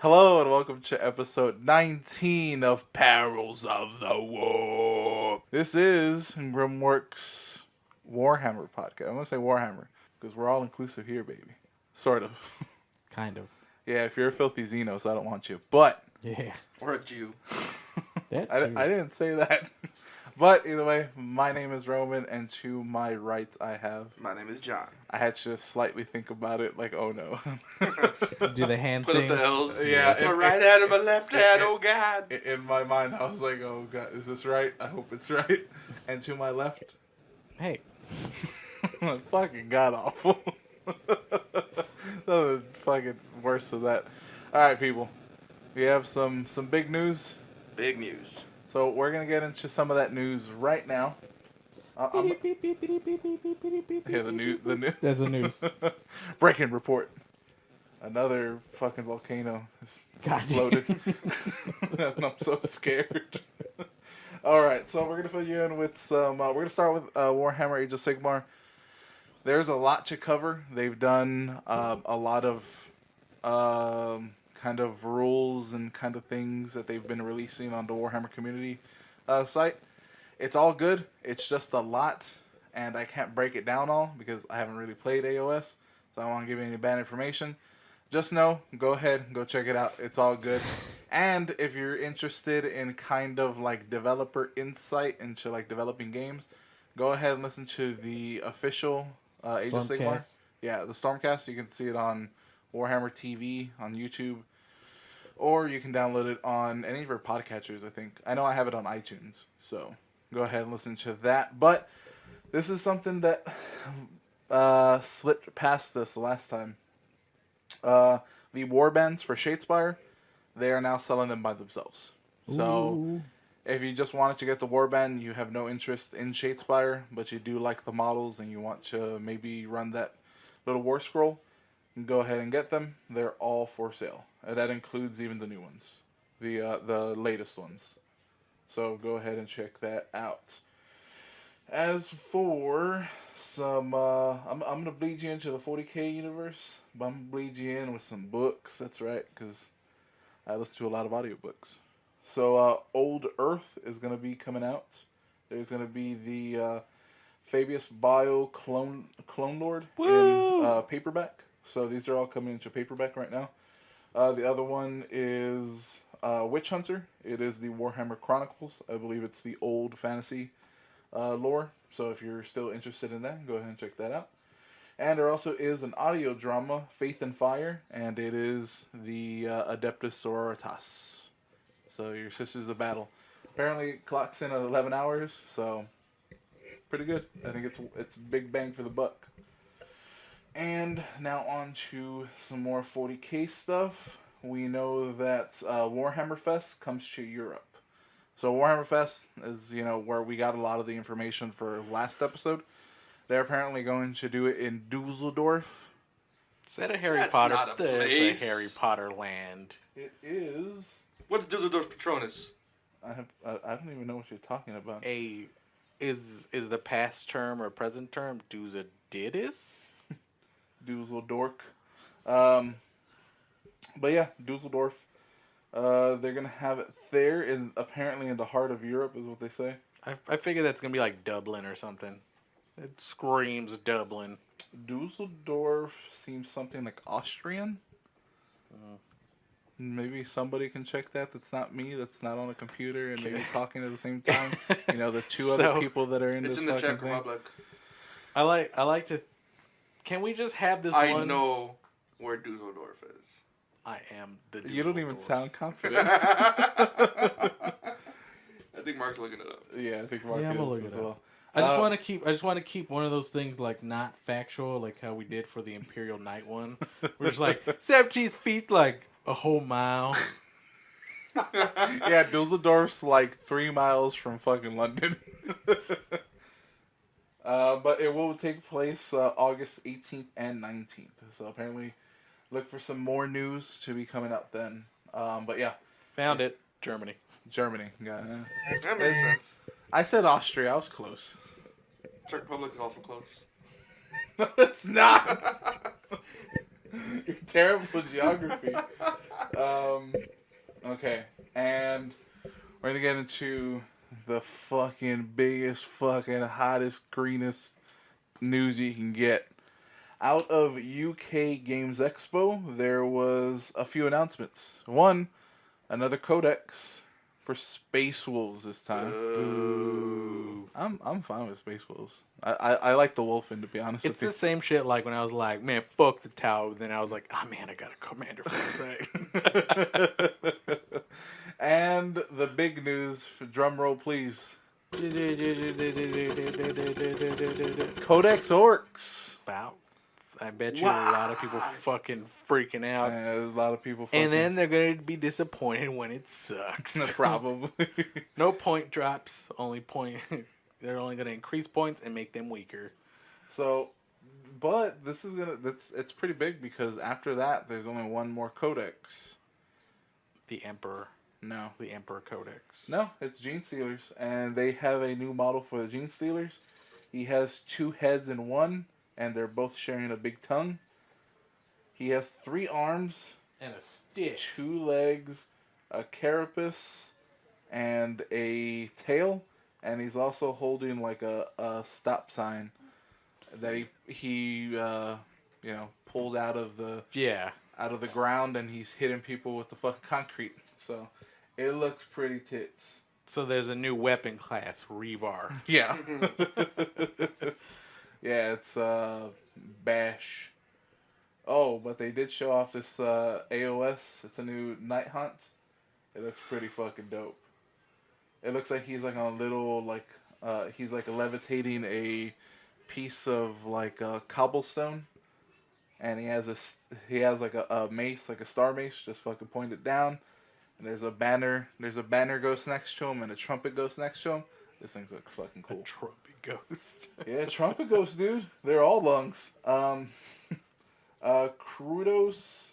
Hello and welcome to episode 19 of Perils of the War. This is Grimworks Warhammer podcast. I'm going to say Warhammer because we're all inclusive here, baby. Sort of. Kind of. Yeah, if you're a filthy Xenos, I don't want you. But Yeah. Or a Jew. I didn't say that. But either way, my name is Roman, and to my right I have... My name is John. I had to slightly think about it, like, oh no. Do the hand Put thing. up the L's. Yeah, It's my right hand and my left hand. Oh, God. In my mind, I was like, oh god, is this right? I hope it's right. And to my left... Hey. fucking god awful. That was fucking worse than that. Alright, people. We have some big news. Big news. So we're going to get into some of that news right now. Yeah, the news. That's the news. Breaking report. Another fucking volcano has God exploded. And I'm so scared. Alright, so we're going to fill you in with some... we're going to start with Warhammer Age of Sigmar. There's a lot to cover. They've done a lot of kind of rules and kind of things that they've been releasing on the Warhammer community site. It's all good. It's just a lot, and I can't break it down all because I haven't really played AOS, so I don't want to give you any bad information. Just know, go ahead, go check it out. It's all good. And if you're interested in kind of like developer insight into like developing games, go ahead and listen to the official Age of Sigmar. Stormcast. Yeah, the Stormcast. You can see it on Warhammer TV on YouTube, or you can download it on any of your podcatchers. I think I know I have it on iTunes, so go ahead and listen to that. But this is something that slipped past us last time. The warbands for Shadespire, they are now selling them by themselves. So Ooh. if you just wanted to get the warband, you have no interest in Shadespire, but you do like the models and you want to maybe run that little war scroll, go ahead and get them. They're all for sale. And that includes even the new ones, the latest ones. So go ahead and check that out. As for some, I'm gonna bleed you into the 40k universe, but I'm gonna bleed you in with some books. That's right, because I listen to a lot of audiobooks. So Old Earth is gonna be coming out. There's gonna be the Fabius Bile Clone Lord in paperback. So these are all coming into paperback right now. The other one is Witch Hunter. It is the Warhammer Chronicles. I believe it's the old fantasy lore. So if you're still interested in that, go ahead and check that out. And there also is an audio drama, Faith and Fire, and it is the Adeptus Sororitas. So your Sisters of Battle. Apparently it clocks in at 11 hours, so pretty good. I think it's big bang for the buck. And now on to some more 40k stuff. We know that Warhammer Fest comes to Europe. So Warhammer Fest is, where we got a lot of the information for last episode. They're apparently going to do it in Dusseldorf. Is that a Harry That's Potter? not a That's place. a Harry Potter land. It is. What's Dusseldorf's Patronus? I don't even know what you're talking about. Is the past term or present term Dusseldidis? Dusseldorf. But yeah, Dusseldorf. They're gonna have it there, apparently in the heart of Europe, is what they say. I figure that's gonna be like Dublin or something. It screams Dublin. Dusseldorf seems something like Austrian. Maybe somebody can check that. That's not me. That's not on a computer and maybe talking at the same time. The two other people that are in this. It's in the fucking Czech thing. Republic. I like to. Can we just have this I one? know where Dusseldorf is. I am the. You don't even sound confident. I think Mark's looking it up. Yeah, I think Mark Yeah, I'm gonna is look as it up. well. I just want to keep one of those things like not factual, like how we did for the Imperial Night one. We're just like 17 feet, like a whole mile. Yeah, Dusseldorf's like 3 miles from fucking London. But it will take place August 18th and 19th. So apparently, look for some more news to be coming out then. But yeah, Found it. Germany. Germany. Got it. That makes sense. I said Austria. I was close. Czech Republic is also close. No, it's not. You're terrible at geography. Okay, and we're gonna get into the fucking biggest, fucking hottest, greenest news you can get. Out of UK Games Expo, there was a few announcements. One, another codex for Space Wolves this time. Boo. I'm fine with Space Wolves. I like the Wolfen, to be honest It's with you. the same shit like when I was like, man, fuck the Tau. Then I was like, oh man, I got a commander for the site. And the big news, drum roll please. Codex Orcs. Wow. I bet you a lot of people fucking freaking out. A lot of people fucking... And then they're going to be disappointed when it sucks. Probably. No point drops, only point. They're only going to increase points and make them weaker. So, but this is it's pretty big because after that, there's only one more codex. The Emperor. No. The Emperor Codex. No, it's Gene Stealers. And they have a new model for the Gene Stealers. He has 2 heads in one, and they're both sharing a big tongue. He has 3 arms. And a stick. 2 legs, a carapace, and a tail. And he's also holding like a stop sign that he pulled out of the ground, and he's hitting people with the fucking concrete. So it looks pretty tits. So there's a new weapon class, Revar. Yeah. Yeah, it's Bash. Oh, but they did show off this AOS. It's a new Night Hunt. It looks pretty fucking dope. It looks like he's like on a little he's like levitating a piece of like cobblestone, and he has like a mace, like a star mace, just fucking pointed down. And there's a banner ghost next to him, and a trumpet ghost next to him. This thing looks fucking cool. A trumpet ghost. Yeah, trumpet ghost, dude. They're all lungs. Krudos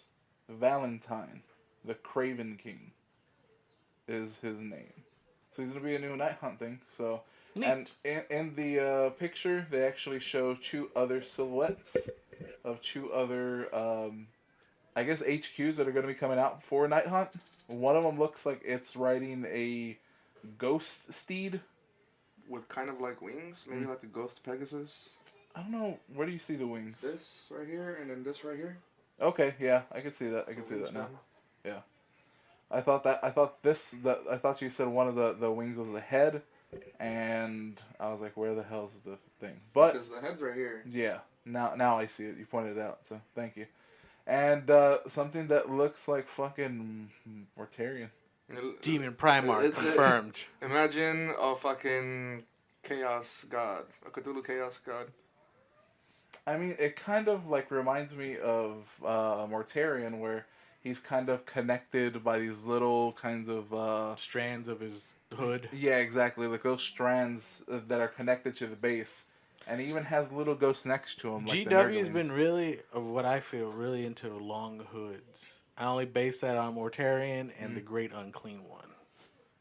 Valentine, the Craven King, is his name. So he's gonna be a new Night Hunt thing. So, Neat. and in the picture, they actually show 2 other silhouettes of 2 other, I guess HQs that are gonna be coming out for Night Hunt. One of them looks like it's riding a ghost steed With kind of like wings, maybe like a ghost Pegasus. I don't know. Where do you see the wings? This right here, and then this right here. Okay, yeah, I can see that. I can see that now. Yeah. I thought you said one of the wings was the head, and I was like, where the hell is the thing? But Because the head's right here. yeah, now I see it. You pointed it out, so thank you. And something that looks like fucking Mortarion. Demon Primarch confirmed. Imagine a fucking chaos god, a Cthulhu chaos god. I mean, it kind of like reminds me of Mortarion, where he's kind of connected by these little kinds of Strands of his hood. yeah, exactly, like those strands that are connected to the base, and he even has little ghosts next to him. Like GW has been really, of what I feel, really into long hoods. I only base that on Mortarion and the Great Unclean One.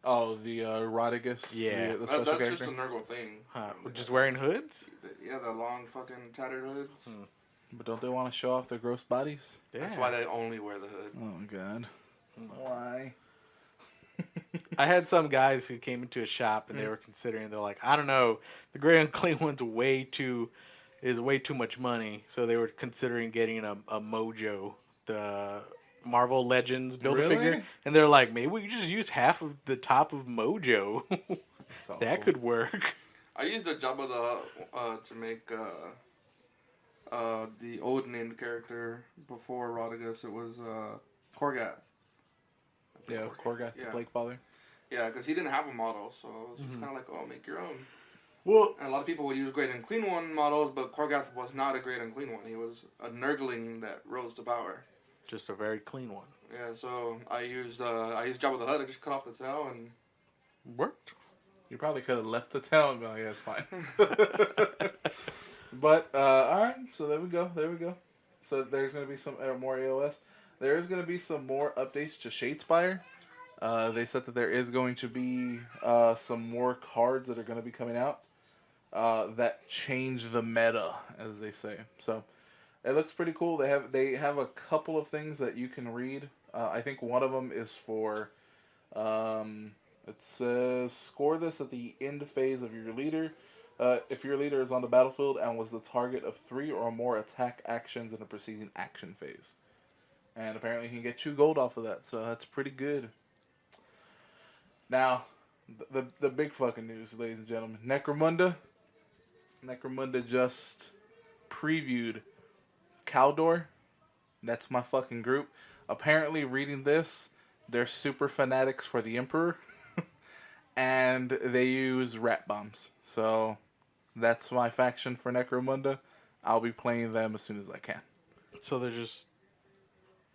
Oh, the Rodigus. Yeah. the special That's character. just a Nurgle thing. Huh, just wearing hoods? Yeah, the long fucking tattered hoods. But don't they want to show off their gross bodies? Yeah. That's why they only wear the hood. Oh god. Why? I had some guys who came into a shop and they were considering, they're like, I don't know, the Great Unclean One's way too much money. So they were considering getting a Mojo, the Marvel Legends Build-A-Figure. Really? And they're like, maybe we could just use half of the top of Mojo. That could work. I used the Jabba to make the old named character before Rodigus. It was Korgath. Yeah, Korgath, the Plague Father. Yeah, because he didn't have a model, so it was just kind of like, oh, make your own. Well, And a lot of people would use Great Unclean One models, but Korgath was not a Great Unclean One. He was a Nurgling that rose to power. just a very clean one. Yeah, so I used Jabba the Hutt. I just cut off the tail and Worked. You probably could have left the tail and been like, yeah, it's fine. But, alright, so there we go. So there's going to be some more AOS. There is going to be some more updates to Shadespire. They said that there is going to be some more cards that are going to be coming out that change the meta, as they say. So it looks pretty cool. They have a couple of things that you can read I think one of them is for. It says score this at the end phase of your leader. If your leader is on the battlefield and was the target of 3 or more attack actions in the preceding action phase. And apparently he can get 2 gold off of that, so that's pretty good. Now, the big fucking news, ladies and gentlemen. Necromunda just previewed Caldor. That's my fucking group. Apparently, reading this, they're super fanatics for the Emperor. And they use rat bombs. So, that's my faction for Necromunda. I'll be playing them as soon as I can. So they're just...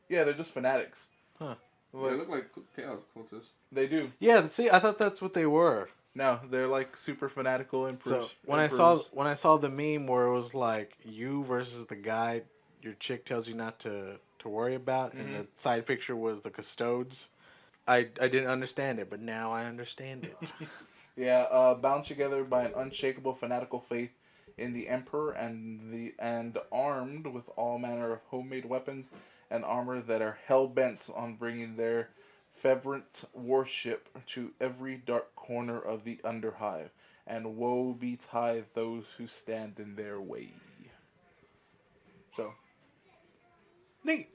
Yeah, they're just fanatics. Huh. They look like chaos cultists. They do. Yeah, see, I thought that's what they were. No, they're like super fanatical emperors. So when I saw the meme where it was like you versus the guy your chick tells you not to worry about, and the side picture was the custodes, I didn't understand it, but now I understand it. Yeah, bound together by an unshakable fanatical faith in the Emperor and armed with all manner of homemade weapons and armor that are hell-bent on bringing their fervent worship to every dark corner of the Underhive, and woe betide those who stand in their way. So, Neat.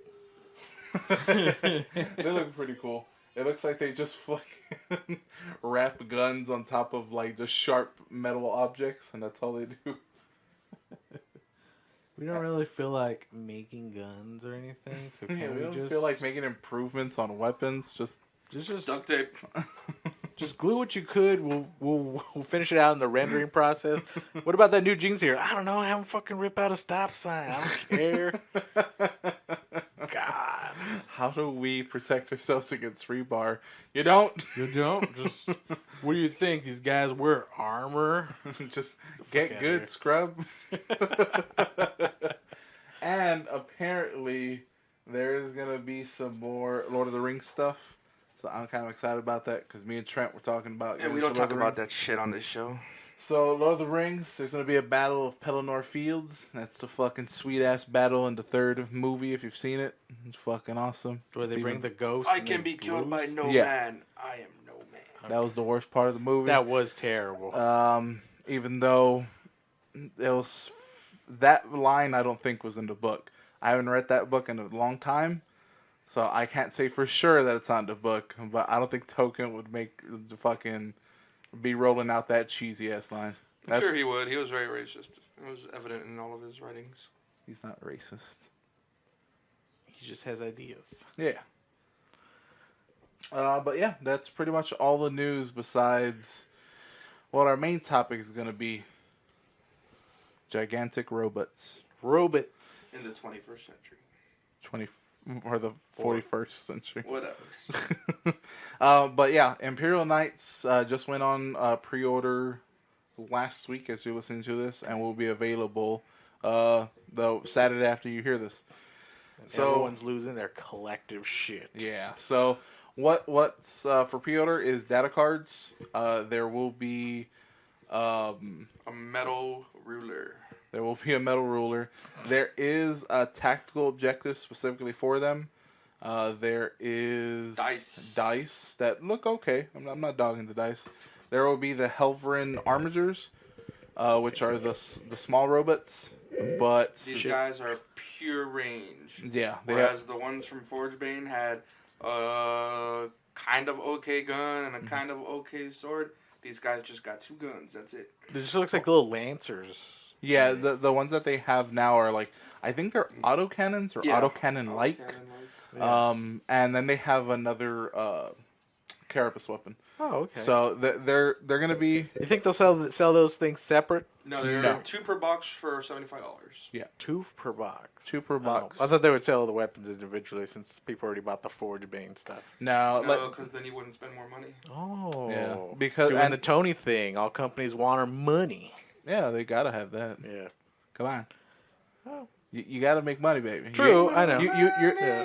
they look pretty cool. It looks like they just fucking wrap guns on top of like just sharp metal objects, and that's all they do. We don't really feel like making guns or anything, so Yeah, can we we don't just feel like making improvements on weapons. Just Duct tape. just glue what you could. We'll finish it out in the rendering process. What about that new Jinx here? I don't know. Have them fucking rip out a stop sign. I don't care. God, how do we protect ourselves against rebar? You don't. you don't just. What do you think? These guys wear armor? Just get outta good, here. scrub. And apparently, there is gonna be some more Lord of the Rings stuff. So I'm kind of excited about that because me and Trent were talking about. Yeah, we don't talk about that shit on this show. So, Lord of the Rings, there's going to be a battle of Pelennor Fields. That's the fucking sweet-ass battle in the 3rd movie, if you've seen it. It's fucking awesome. Where they It's bring even- the ghost. I and can they be killed by lose? no Yeah. man. I am no man. That was the worst part of the movie. That was terrible. Even though it was... that line, I don't think, was in the book. I haven't read that book in a long time, so I can't say for sure that it's not in the book. But I don't think Tolkien would make the fucking... be rolling out that cheesy-ass line. I'm sure he would. He was very racist. It was evident in all of his writings. He's not racist. He just has ideas. Yeah. But yeah, that's pretty much all the news besides what our main topic is going to be. Gigantic robots. Robots. In the 21st century. 20 or the 41st century. Whatever. But yeah, Imperial Knights just went on pre-order last week as you're listening to this, and will be available the Saturday after you hear this. And So everyone's losing their collective shit. yeah. So what's for pre-order is data cards. There will be A metal ruler. there will be a metal ruler. There is a tactical objective specifically for them. There is dice that look okay. I'm not dogging the dice. There will be the Helverin Armigers, which are the small robots. But These guys are pure range. yeah, Whereas the ones from Forgebane had a kind of okay gun and a kind of okay sword. These guys just got 2 guns. That's it. It just looks like little lancers. yeah, the ones that they have now are like, I think they're autocannons or autocannon-like. Autocannon-like. And then they have another carapace weapon. Oh, okay. So they're gonna be You think they'll sell those things separate? No, they're No. 2 per box for $75. 2 per box. 2 per box. Oh, I thought they would sell the weapons individually since people already bought the Forgebane stuff. No, No, because then you wouldn't spend more money. Oh. Yeah, because- doing and- the Tony thing. All companies want our money. yeah, they gotta have that. Yeah. Come on, Oh. you gotta make money, baby. True, I know.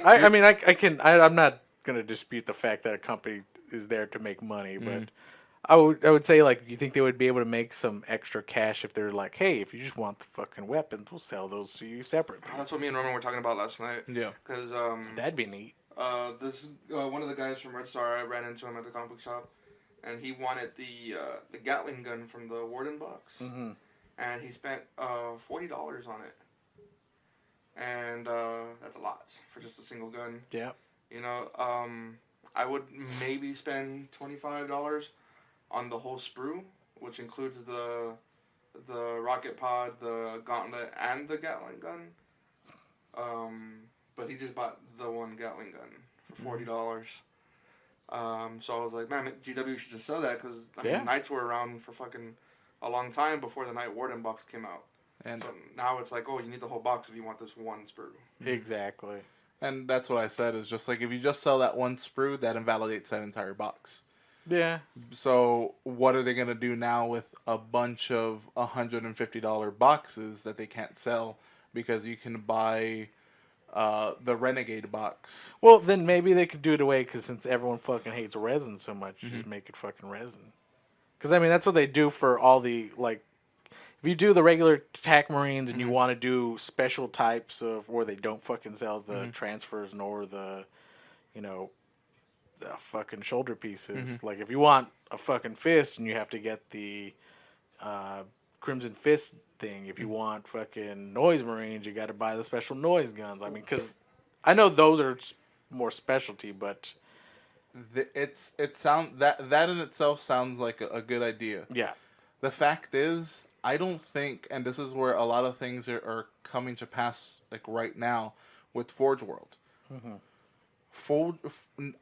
I mean, I'm not gonna dispute the fact that a company is there to make money, but I would say, like, you think they would be able to make some extra cash if they're like, hey, if you just want the fucking weapons, we'll sell those to you separately. That's what me and Roman were talking about last night. Yeah. Because That'd be neat. This one of the guys from Red Star. I ran into him at the comic book shop, and he wanted the Gatling gun from the Warden box, and he spent $40 on it, and that's a lot for just a single gun. Yeah. You know, I would maybe spend $25 on the whole sprue, which includes the rocket pod, the gauntlet, and the Gatling gun. But he just bought the one Gatling gun for $40. So I was like, man, GW should just sell that because Knights were around for fucking a long time before the Night Warden box came out. And so now it's like, oh, you need the whole box if you want this one sprue. Exactly. And that's what I said, is just like, if you just sell that one sprue, that invalidates that entire box. Yeah. So what are they going to do now with a bunch of $150 boxes that they can't sell because you can buy the Renegade box? Well, then maybe they could do it away because since everyone fucking hates resin so much, just make it fucking resin. Because, I mean, that's what they do for all the, like, if you do the regular TAC Marines and you want to do special types of where they don't fucking sell the transfers nor the, you know, the fucking shoulder pieces. Like, if you want a fucking fist and you have to get the Crimson Fist thing. If you want fucking Noise Marines, you got to buy the special noise guns. I mean, because I know those are more specialty, but that in itself sounds like a good idea. Yeah. The fact is, I don't think, and this is where a lot of things are coming to pass, like right now with Forge World. I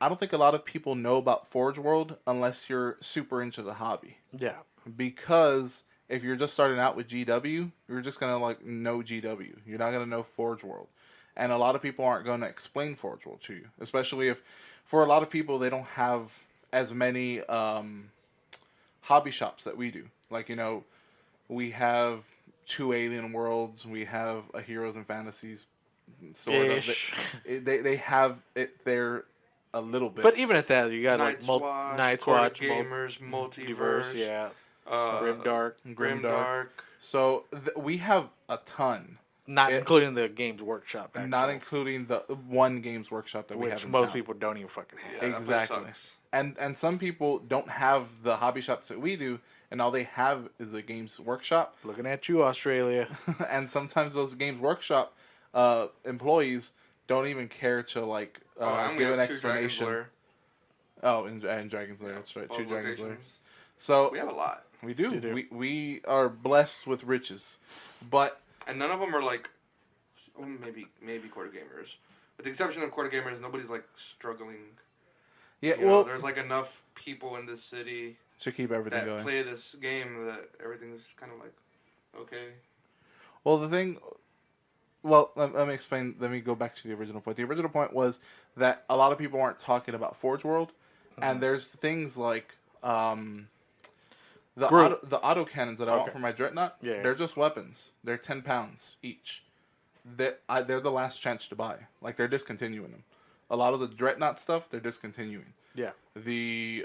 don't think a lot of people know about Forge World unless you're super into the hobby. Yeah. Because if you're just starting out with GW, you're just gonna like know GW. You're not gonna know Forge World, and a lot of people aren't gonna explain Forge World to you. Especially if, for a lot of people, they don't have as many hobby shops that we do. Like, you know, we have 2 Alien Worlds, we have a Heroes and Fantasies, sort Ish. of. They have it there a little bit. But even at that, you got Night's like Watch, Night's Court Watch, of Gamers, Multiverse, yeah, Grimdark. Grimdark. So we have a ton. Not including the Games Workshop. Not including the one Games Workshop that we have which in most town. people don't even fucking have. Yeah, Exactly. And some people don't have the hobby shops that we do, and all they have is a Games Workshop. Looking at you, Australia. And sometimes those Games Workshop employees don't even care to like give an explanation. And Dragon's Lair, that's right. 2 Dragon's Lair. So we have a lot. We do. You do. We are blessed with riches, but and none of them are like, maybe Court of Gamers, with the exception of Court of Gamers. Nobody's like struggling. Yeah, you know, there's like enough people in this city to keep everything that going. play this game that everything's just kind of like okay. Well, let me explain. Let me go back to the original point. The original point was that a lot of people aren't talking about Forge World, and there's things like the autocannons that I want for my Dreadnought. Yeah. They're just weapons. They're 10 pounds each. They're the last chance to buy. Like, they're discontinuing them. A lot of the Dreadnought stuff, they're discontinuing. Yeah. The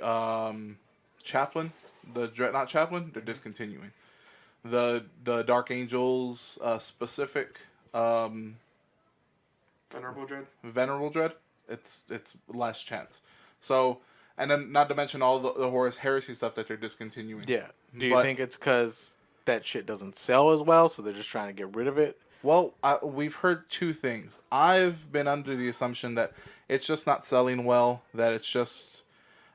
Chaplain, the Dreadnought Chaplain, they're discontinuing. The Dark Angels specific Venerable Dread, it's last chance. So, and then not to mention all the Horus Heresy stuff that they're discontinuing. Yeah. Do you think it's because that shit doesn't sell as well, so they're just trying to get rid of it? Well, we've heard 2 things. I've been under the assumption that it's just not selling well, that it's just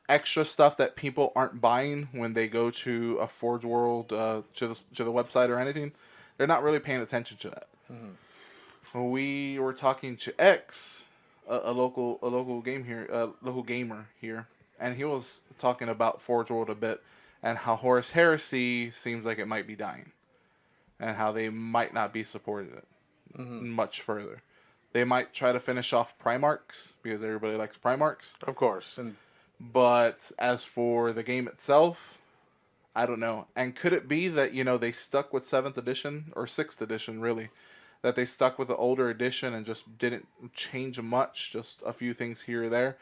extra stuff that people aren't buying when they go to a Forge World, to the website or anything. They're not really paying attention to that. We were talking to X, a local gamer here, and he was talking about Forge World a bit, and how Horus Heresy seems like it might be dying, and how they might not be supporting it much further. They might try to finish off Primarchs because everybody likes Primarchs, of course. But as for the game itself, I don't know. And could it be that they stuck with 7th edition or 6th edition really? That they stuck with the older edition and just didn't change much, just a few things here or there,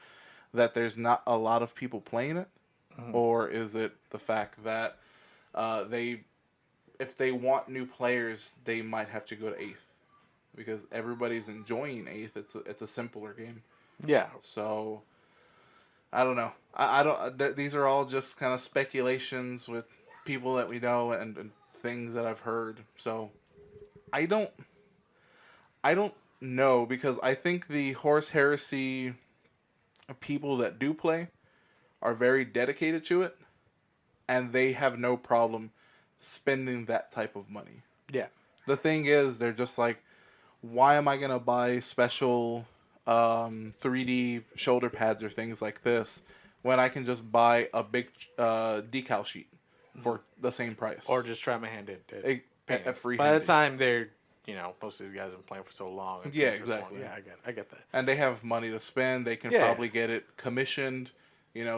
that there's not a lot of people playing it? Or is it the fact that if they want new players, they might have to go to 8th? Because everybody's enjoying 8th. It's a simpler game. Yeah. So I don't know. I don't. These are all just kind of speculations with people that we know and things that I've heard. So I don't. I don't know because I think the Horus Heresy people that do play are very dedicated to it, and they have no problem spending that type of money. Yeah. The thing is, they're just like, why am I gonna buy special 3D shoulder pads or things like this when I can just buy a big decal sheet for the same price? Or just try my hand at a painting. free. By the time they're, most of these guys have been playing for so long. and Yeah, they just exactly. Yeah, I get that. And they have money to spend. They can Yeah. probably get it commissioned,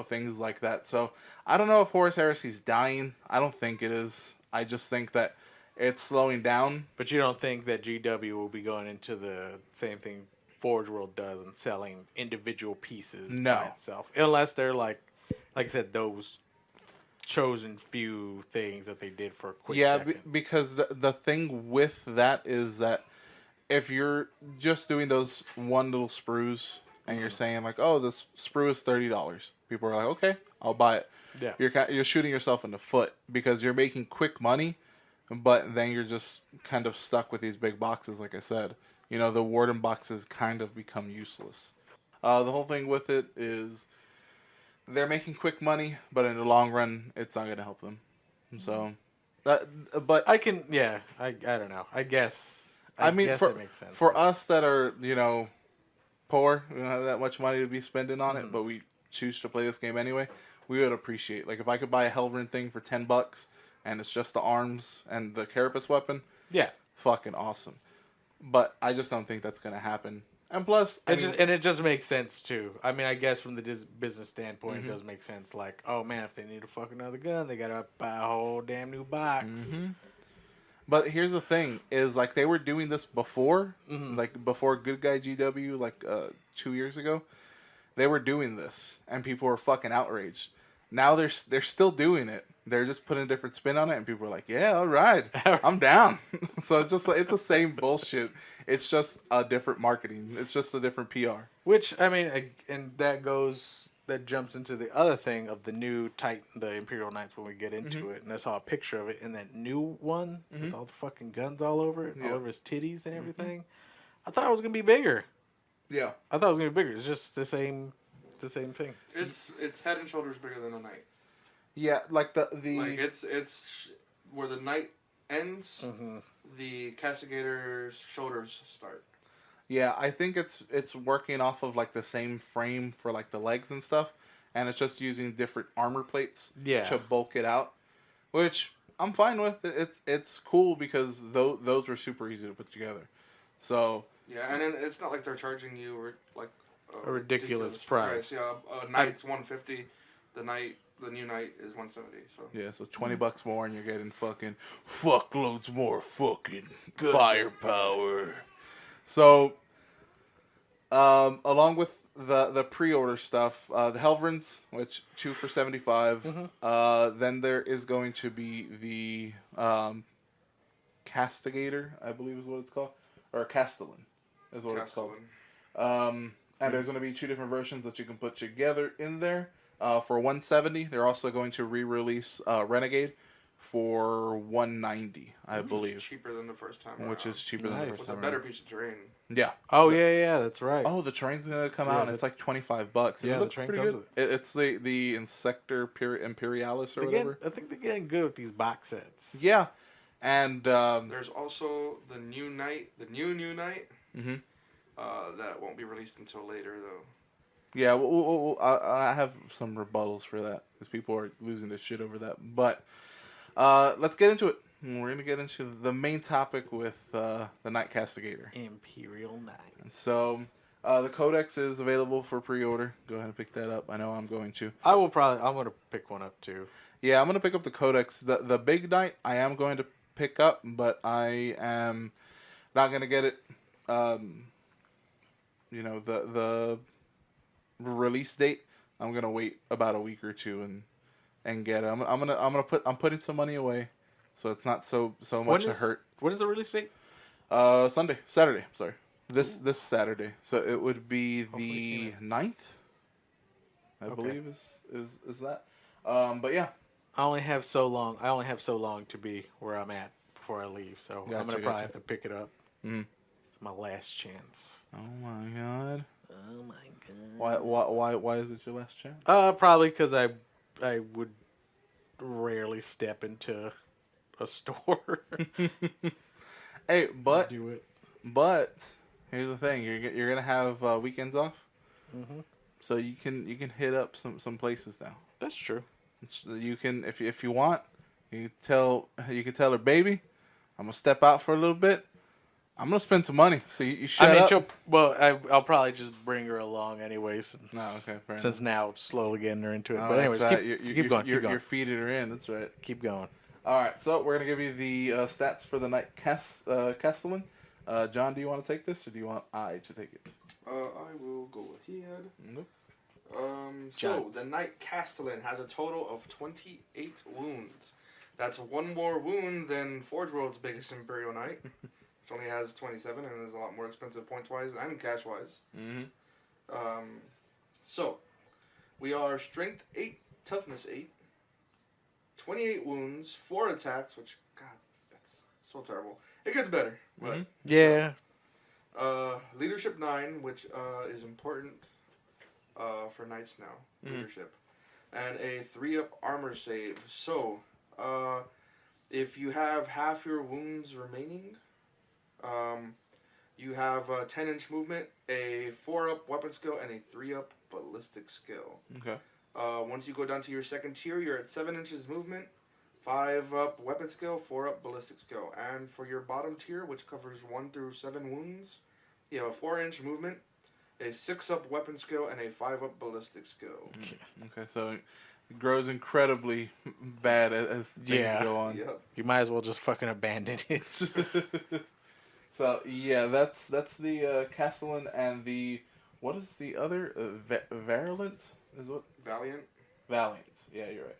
things like that. So I don't know if Horus Heresy's dying. I don't think it is. I just think that it's slowing down. But you don't think that GW will be going into the same thing Forge World does and selling individual pieces No. by itself, unless they're like I said, those chosen few things that they did for a quick second. Because the thing with that is that if you're just doing those one little sprues and you're saying like, oh, this sprue is $30, people are like, okay, I'll buy it. Yeah. You're shooting yourself in the foot because you're making quick money, but then you're just kind of stuck with these big boxes. Like I said, the Warden boxes kind of become useless. The whole thing with it is they're making quick money, but in the long run, it's not going to help them. So, but I can, I don't know. I guess I guess it makes sense. for us that are, poor, we don't have that much money to be spending on it, but we choose to play this game anyway, we would appreciate. Like, if I could buy a Helverin thing for $10 and it's just the arms and the Carapace weapon, yeah, fucking awesome. But I just don't think that's going to happen. And plus, it just makes sense too. I mean, I guess from the business standpoint, it does make sense. Like, oh man, if they need to fuck another gun, they gotta buy a whole damn new box. But here's the thing: is like they were doing this before, like before Good Guy GW, like 2 years ago. They were doing this, and people were fucking outraged. Now they're still doing it. They're just putting a different spin on it, and people are like, "Yeah, all right, I'm down." So it's just like it's the same bullshit. It's just a different marketing. It's just a different PR. Which I mean, and that jumps into the other thing of the new the Imperial Knights when we get into it. And I saw a picture of it in that new one with all the fucking guns all over it, all over his titties and everything. I thought it was gonna be bigger. Yeah, I thought it was gonna be bigger. It's just the same thing. It's head and shoulders bigger than a knight. yeah, like the Like it's where the knight ends, the castigator's shoulders start. Yeah, I think it's working off of like the same frame for like the legs and stuff, and it's just using different armor plates to bulk it out, which I'm fine with. It's cool because those were super easy to put together. So yeah, and then it's not like they're charging you like a ridiculous price. Yeah, knight's $150. The new knight is $170. So yeah, so $20 more, and you're getting fucking fuckloads more fucking firepower. So, along with the pre-order stuff, the Helverins, which 2 for $75. Then there is going to be the Castigator, I believe is what it's called, or Castellan is what it's called. And there's going to be 2 different versions that you can put together in there. For $170, they're also going to re-release Renegade for $190, I believe. Which is cheaper than the first time. Which is cheaper than the first With time. a better piece of terrain. Yeah. Oh yeah, that's right. Oh, the train's gonna come out, and it's like $25. Yeah, it looks the train pretty comes good. It's the Insector Imperialis or whatever. I think they're getting good with these box sets. Yeah, and there's also the new knight, new knight. That won't be released until later though. Yeah, I have some rebuttals for that because people are losing their shit over that. But let's get into it. We're going to get into the main topic with the Knight Castigator. Imperial Knight. So the Codex is available for pre-order. Go ahead and pick that up. I know I'm going to. I'm going to pick one up too. Yeah, I'm going to pick up the Codex. The Big Knight I am going to pick up, but I am not going to get it. The release date, I'm gonna wait about a week or two and get it. I'm putting some money away, so it's not so much a hurt. When is the release date? Saturday. Sorry. This Saturday. So it would be Hopefully the he can. 9th, I Okay. believe is that. But yeah, I only have so long. I only have so long to be where I'm at before I leave. So I'm Gotcha, gonna probably gotcha. have to pick it up. Mhm. It's my last chance. Oh my god. Oh my god. Why is it your last chance? Probably because I would rarely step into a store. Hey, but do it. but here's the thing: you're gonna have weekends off, Hmm. so you can hit up some places now. That's true. You can if you want, you can tell her, baby, I'm gonna step out for a little bit. I'm gonna spend some money, so you shut up. I'll probably just bring her along anyway, since No, okay, fair since now slowly getting her into it. Oh, But anyways, that's right. keep going. You're feeding her in. That's right. Keep going. All right, so we're gonna give you the stats for the night Castellan. John, do you want to take this, or do you want I to take it? I will go ahead. Nope. So the Knight Castellan has a total of 28 wounds. That's one more wound than Forge World's biggest Imperial Knight, which only has 27 and is a lot more expensive points-wise and cash-wise. Mm-hmm. So, we are Strength 8, Toughness 8, 28 wounds, 4 attacks, which, God, that's so terrible. It gets better, but... Mm-hmm. Yeah. Leadership 9, which is important for Knights now, leadership. And a 3-up armor save. So, if you have half your wounds remaining, you have a 10-inch movement, a 4-up weapon skill, and a 3-up ballistic skill. Okay. Once you go down to your second tier, you're at 7 inches movement, 5-up weapon skill, 4-up ballistic skill. And for your bottom tier, which covers 1 through 7 wounds, you have a 4-inch movement, a 6-up weapon skill, and a 5-up ballistic skill. Okay, so it grows incredibly bad as things go on. Yep. You might as well just fucking abandon it. So yeah, that's the Castellan and the what is the other Virulent is what Valiant. Valiant. Yeah, you're right.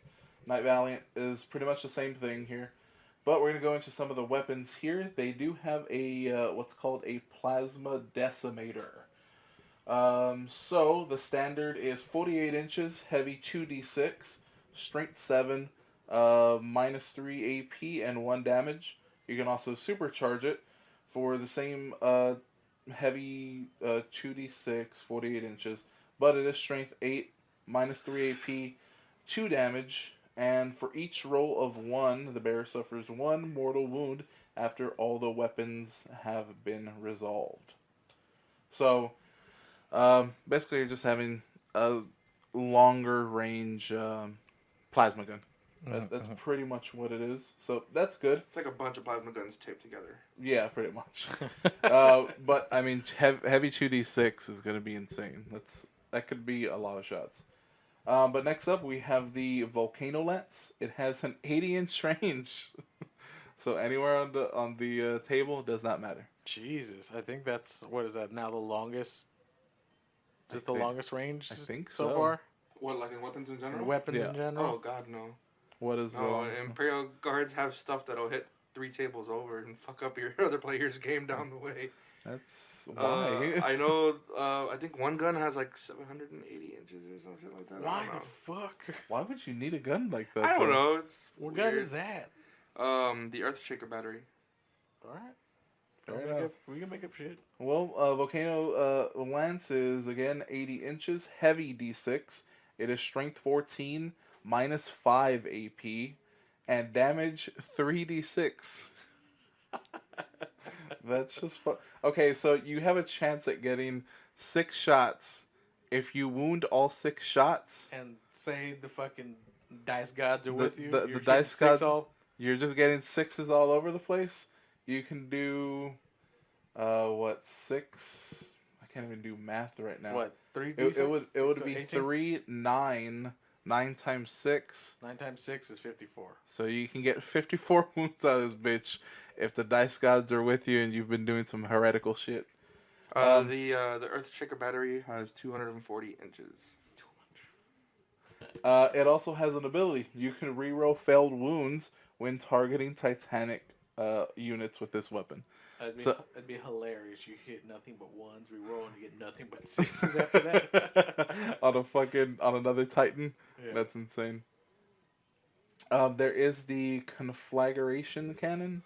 Knight Valiant is pretty much the same thing here, but we're gonna go into some of the weapons here. They do have a what's called a plasma decimator. So the standard is 48 inches, heavy 2d6, strength 7, -3 AP and 1 damage. You can also supercharge it for the same heavy 2d6, 48 inches, but it is strength 8, -3 AP, 2 damage, and for each roll of 1, the bearer suffers 1 mortal wound after all the weapons have been resolved. So, basically you're just having a longer range plasma gun. That's pretty much what it is. So that's good. It's like a bunch of plasma guns taped together. Yeah, pretty much. But I mean, heavy 2d6 is going to be insane. That could be a lot of shots. But next up, we have the Volcano Lance. It has an 80-inch range, so anywhere on the table does not matter. Jesus, I think that's what is that now the longest? Is it the longest range? I think so so. far. What, like in weapons in general? In weapons Yeah. in general. Oh, God, no. What is the No, longest one? Imperial Guards have stuff that'll hit 3 tables over and fuck up your other player's game down the way. That's why. I know, I think one gun has like 780 inches or something like that. Why I don't know. the fuck? Why would you need a gun like that? I don't though? know. It's What weird. gun is that? The Earthshaker battery. All right. Fair enough. We can make up shit. Well, Volcano Lance is, again, 80 inches, heavy d6. It is strength 14, -5 AP, and damage 3d6. That's just fun. Okay, so you have a chance at getting 6 shots. If you wound all 6 shots, And say the fucking dice gods are The- with you. the You're dice hitting gods- 6 all. you're just getting 6s all over the place. You can do, 6? I can't even do math right now. What? 3 It would be 3, 9, 9 times 6. 9 times 6 is 54. So you can get 54 wounds out of this bitch if the dice gods are with you and you've been doing some heretical shit. The Earthshaker battery has 240 inches. It also has an ability. You can reroll failed wounds when targeting Titanic units with this weapon. That'd be hilarious. You hit nothing but ones, reroll, and you get nothing but sixes after that. on another Titan. Yeah. That's insane. There is the conflagration cannon.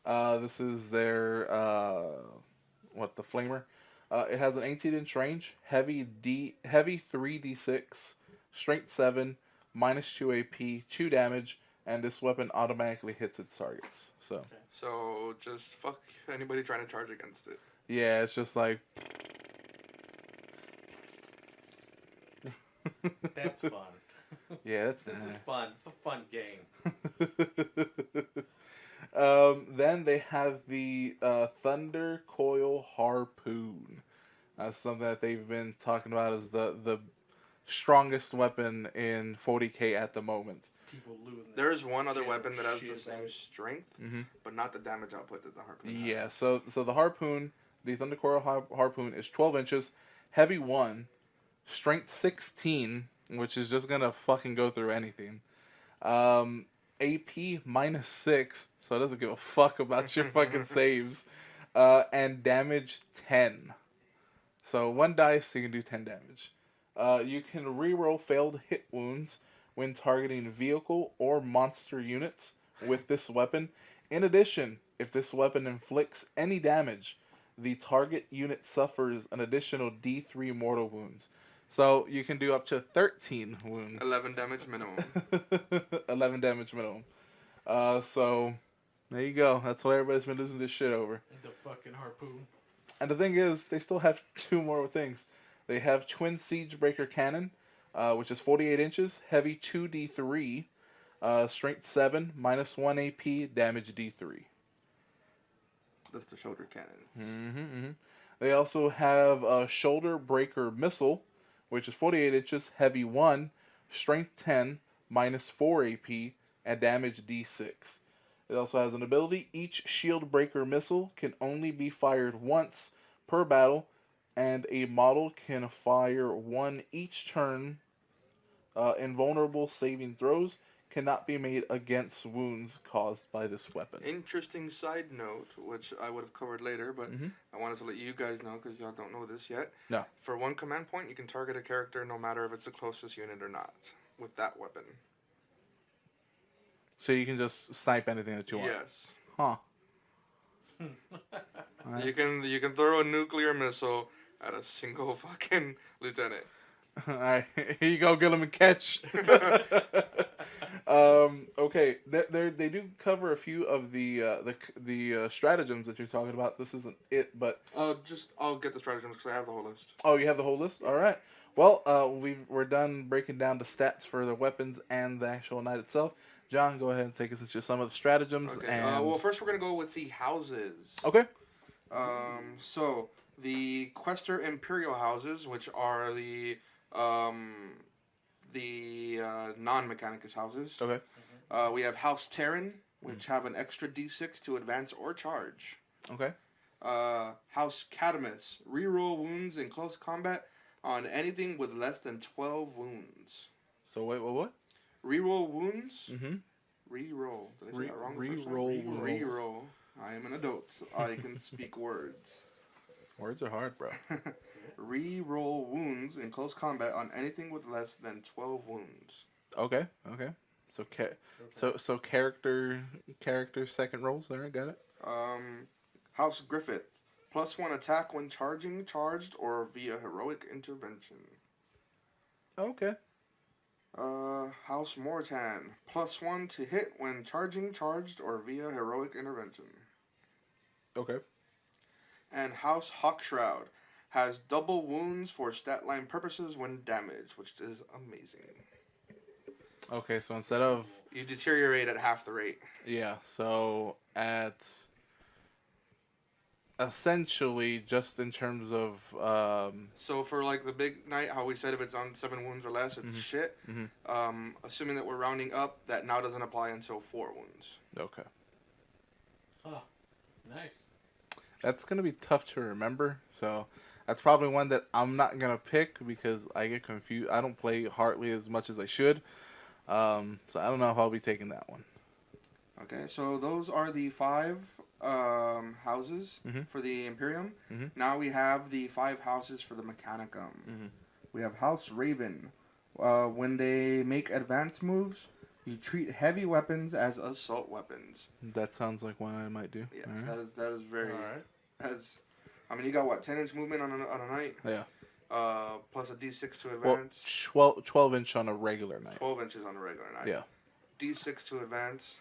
This is their the flamer. It has an 18-inch range, heavy 3d6, strength 7, -2 AP, 2 damage, and this weapon automatically hits its targets. So just fuck anybody trying to charge against it. Yeah, it's just like That's fun. yeah, This is fun. It's a fun game. Then they have the Thunder Coil Harpoon. That's something that they've been talking about as the strongest weapon in 40k at the moment. People losing. There is one other weapon that has the shit same about it. strength, but not the damage output that the harpoon has. Yeah, so the harpoon, the Thunder Coil Harpoon is 12 inches, heavy 1, strength 16, which is just gonna fucking go through anything. AP -6, so it doesn't give a fuck about your fucking saves. And damage 10. So 1 dice, you can do 10 damage. You can reroll failed hit wounds when targeting vehicle or monster units with this weapon. In addition, if this weapon inflicts any damage, the target unit suffers an additional D3 mortal wounds. So you can do up to 13 wounds. 11 damage minimum. 11 damage minimum. So there you go. That's what everybody's been losing this shit over. The fucking harpoon. And the thing is, they still have 2 more things. They have Twin Siege Breaker Cannon, which is 48 inches, heavy 2d3, strength 7, -1 AP, damage d3. That's the shoulder cannons. They also have a Shoulder Breaker Missile, which is 48 inches, heavy 1, strength 10, -4 AP, and damage d6. It also has an ability. Each Shield Breaker missile can only be fired once per battle, and a model can fire 1 each turn. Invulnerable saving throws cannot be made against wounds caused by this weapon. Interesting side note, which I would have covered later, but I wanted to let you guys know because y'all don't know this yet. No. For 1 command point, you can target a character no matter if it's the closest unit or not with that weapon. So you can just snipe anything that you want. Yes. Huh. You can throw a nuclear missile at a single fucking lieutenant. Alright, here you go, Gilliam and catch. Okay, they do cover a few of the stratagems that you're talking about. This isn't it, but I'll get the stratagems because I have the whole list. oh, you have the whole list. All right. Well, we're done breaking down the stats for the weapons and the actual knight itself. John, go ahead and take us into some of the stratagems. Okay. And Well, first we're gonna go with the houses. okay. So the Quester Imperial houses, which are the non-Mechanicus houses. Okay. We have House Terran, which have an extra D6 to advance or charge. Okay. House Catamus, reroll wounds in close combat on anything with less than 12 wounds. So wait, what? Reroll wounds. Mm-hmm. Reroll. Did I say that wrong? Reroll wounds. Reroll. I am an adult. I can speak words. Words are hard, bro. Reroll wounds in close combat on anything with less than 12 wounds. Okay. So character second rolls. There, I got it. House Griffith, +1 attack when charging, charged, or via heroic intervention. Okay. House Mortan, +1 to hit when charging, charged, or via heroic intervention. Okay. And House Hawkshroud has double wounds for stat line purposes when damaged, which is amazing. Okay, so instead of You deteriorate at half the rate. yeah, so at essentially just in terms of So for like the big knight, how we said if it's on 7 wounds or less, it's shit. Assuming that we're rounding up, that now doesn't apply until 4 wounds. okay. Oh, nice. That's going to be tough to remember. So that's probably one that I'm not going to pick because I get confused. I don't play Hartley as much as I should. So I don't know if I'll be taking that one. Okay, so those are the 5 houses for the Imperium. Now we have the 5 houses for the Mechanicum. We have House Raven. When they make advanced moves, you treat heavy weapons as assault weapons. That sounds like one I might do. Yes, Right. that is very. All right. You got what, 10-inch movement on a night? Yeah. Plus a D6 to Well, advance. 12 inch on a regular night. 12 inches on a regular night. Yeah. D6 to advance.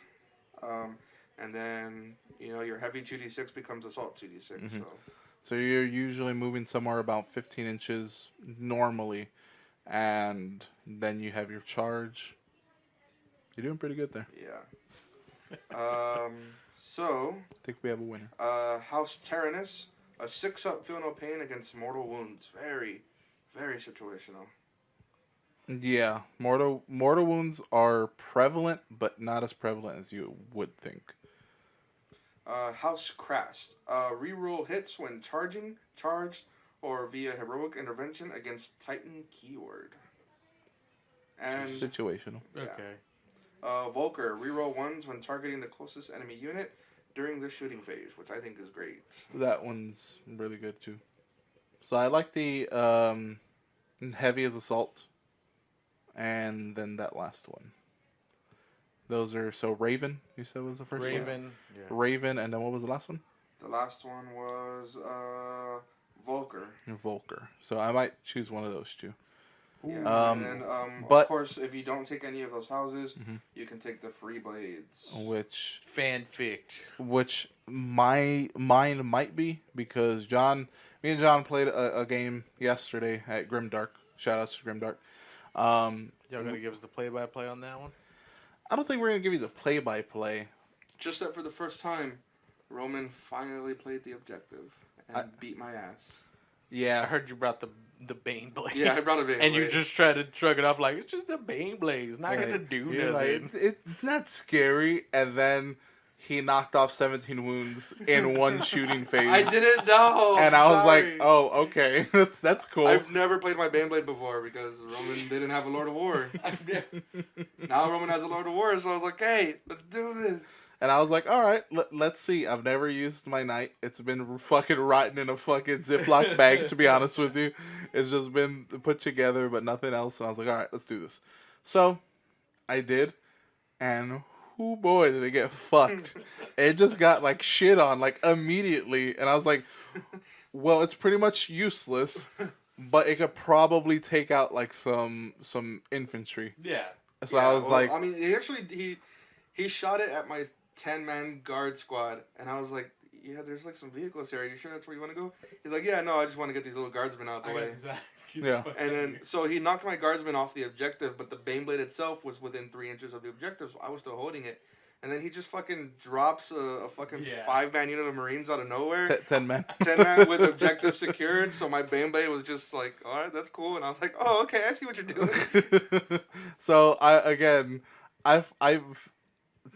And then, your heavy 2d6 becomes assault 2d6. So you're usually moving somewhere about 15 inches normally, and then you have your charge. You're doing pretty good there. Yeah. So. I think we have a winner. House Tyrannus. A 6-up, feel no pain against mortal wounds. Very, very situational. Yeah, mortal wounds are prevalent, but not as prevalent as you would think. House Crast. Reroll hits when charged, or via heroic intervention against Titan keyword. And Situational. yeah. Okay. Volker. Reroll 1s when targeting the closest enemy unit during the shooting phase, which I think is great. That one's really good too. So I like the heavy as assault, and then that last one. Those are Raven. You said was the first one. Raven. Yeah. Raven, and then what was the last one? The last one was Volker. Volker. So I might choose one of those two. Yeah. And then, but of course, if you don't take any of those houses, you can take the free blades. which mine might be because me and John played a game yesterday at Grimdark. Shout outs to Grimdark. Y'all gonna give us the play-by-play on that one? I don't think we're gonna give you the play-by-play. Just that for the first time, Roman finally played the objective and beat my ass. Yeah, I heard you brought the Bane Blade. Yeah, I brought a Bane and Blade. you just tried to shrug it off like, it's just a Bane Blade. It's not going to do You're nothing. like, it's not scary. And then he knocked off 17 wounds in one shooting phase. I didn't know. And I was Sorry. like, oh, okay. that's cool. I've never played my Bane Blade before because Roman didn't have a Lord of War. Now Roman has a Lord of War, so I was like, hey, let's do this. And I was like, all right, let's see. I've never used my knight. It's been fucking rotten in a fucking Ziploc bag, to be honest with you. It's just been put together, but nothing else. And I was like, all right, let's do this. So I did. And oh boy, did it get fucked. It just got like shit on like immediately. And I was like, well, it's pretty much useless, but it could probably take out like some infantry. Yeah. So I was like, I mean, he shot it at my 10-man guard squad, and I was like, yeah, there's like some vehicles here. Are you sure that's where you want to go? He's like, yeah, no, I just want to get these little guardsmen out the way. Yeah. And then, so he knocked my guardsmen off the objective, but the Bane Blade itself was within 3 inches of the objective, so I was still holding it. And then he just fucking drops a fucking 5-man unit of Marines out of nowhere. 10 men. 10-man with objective secured, so my Bane Blade was just like, all right, that's cool. And I was like, oh, okay, I see what you're doing. So,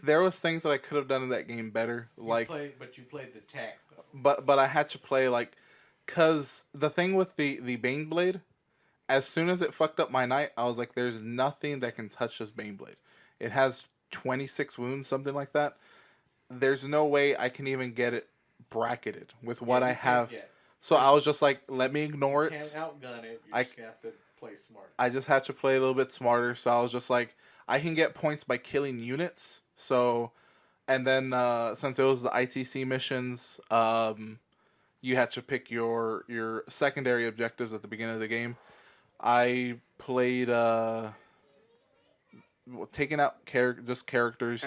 there was things that I could have done in that game better. But you played the tech, though. But I had to play, like, because the thing with the Bane Blade, as soon as it fucked up my knight, I was like, there's nothing that can touch this Bane Blade. It has 26 wounds, something like that. There's no way I can even get it bracketed with what I have. So I was just like, let me ignore it. You can't outgun it. You just have to play smart. I just had to play a little bit smarter. So I was just like, I can get points by killing units. So, and then since it was the ITC missions, you had to pick your secondary objectives at the beginning of the game. I played taking out just characters.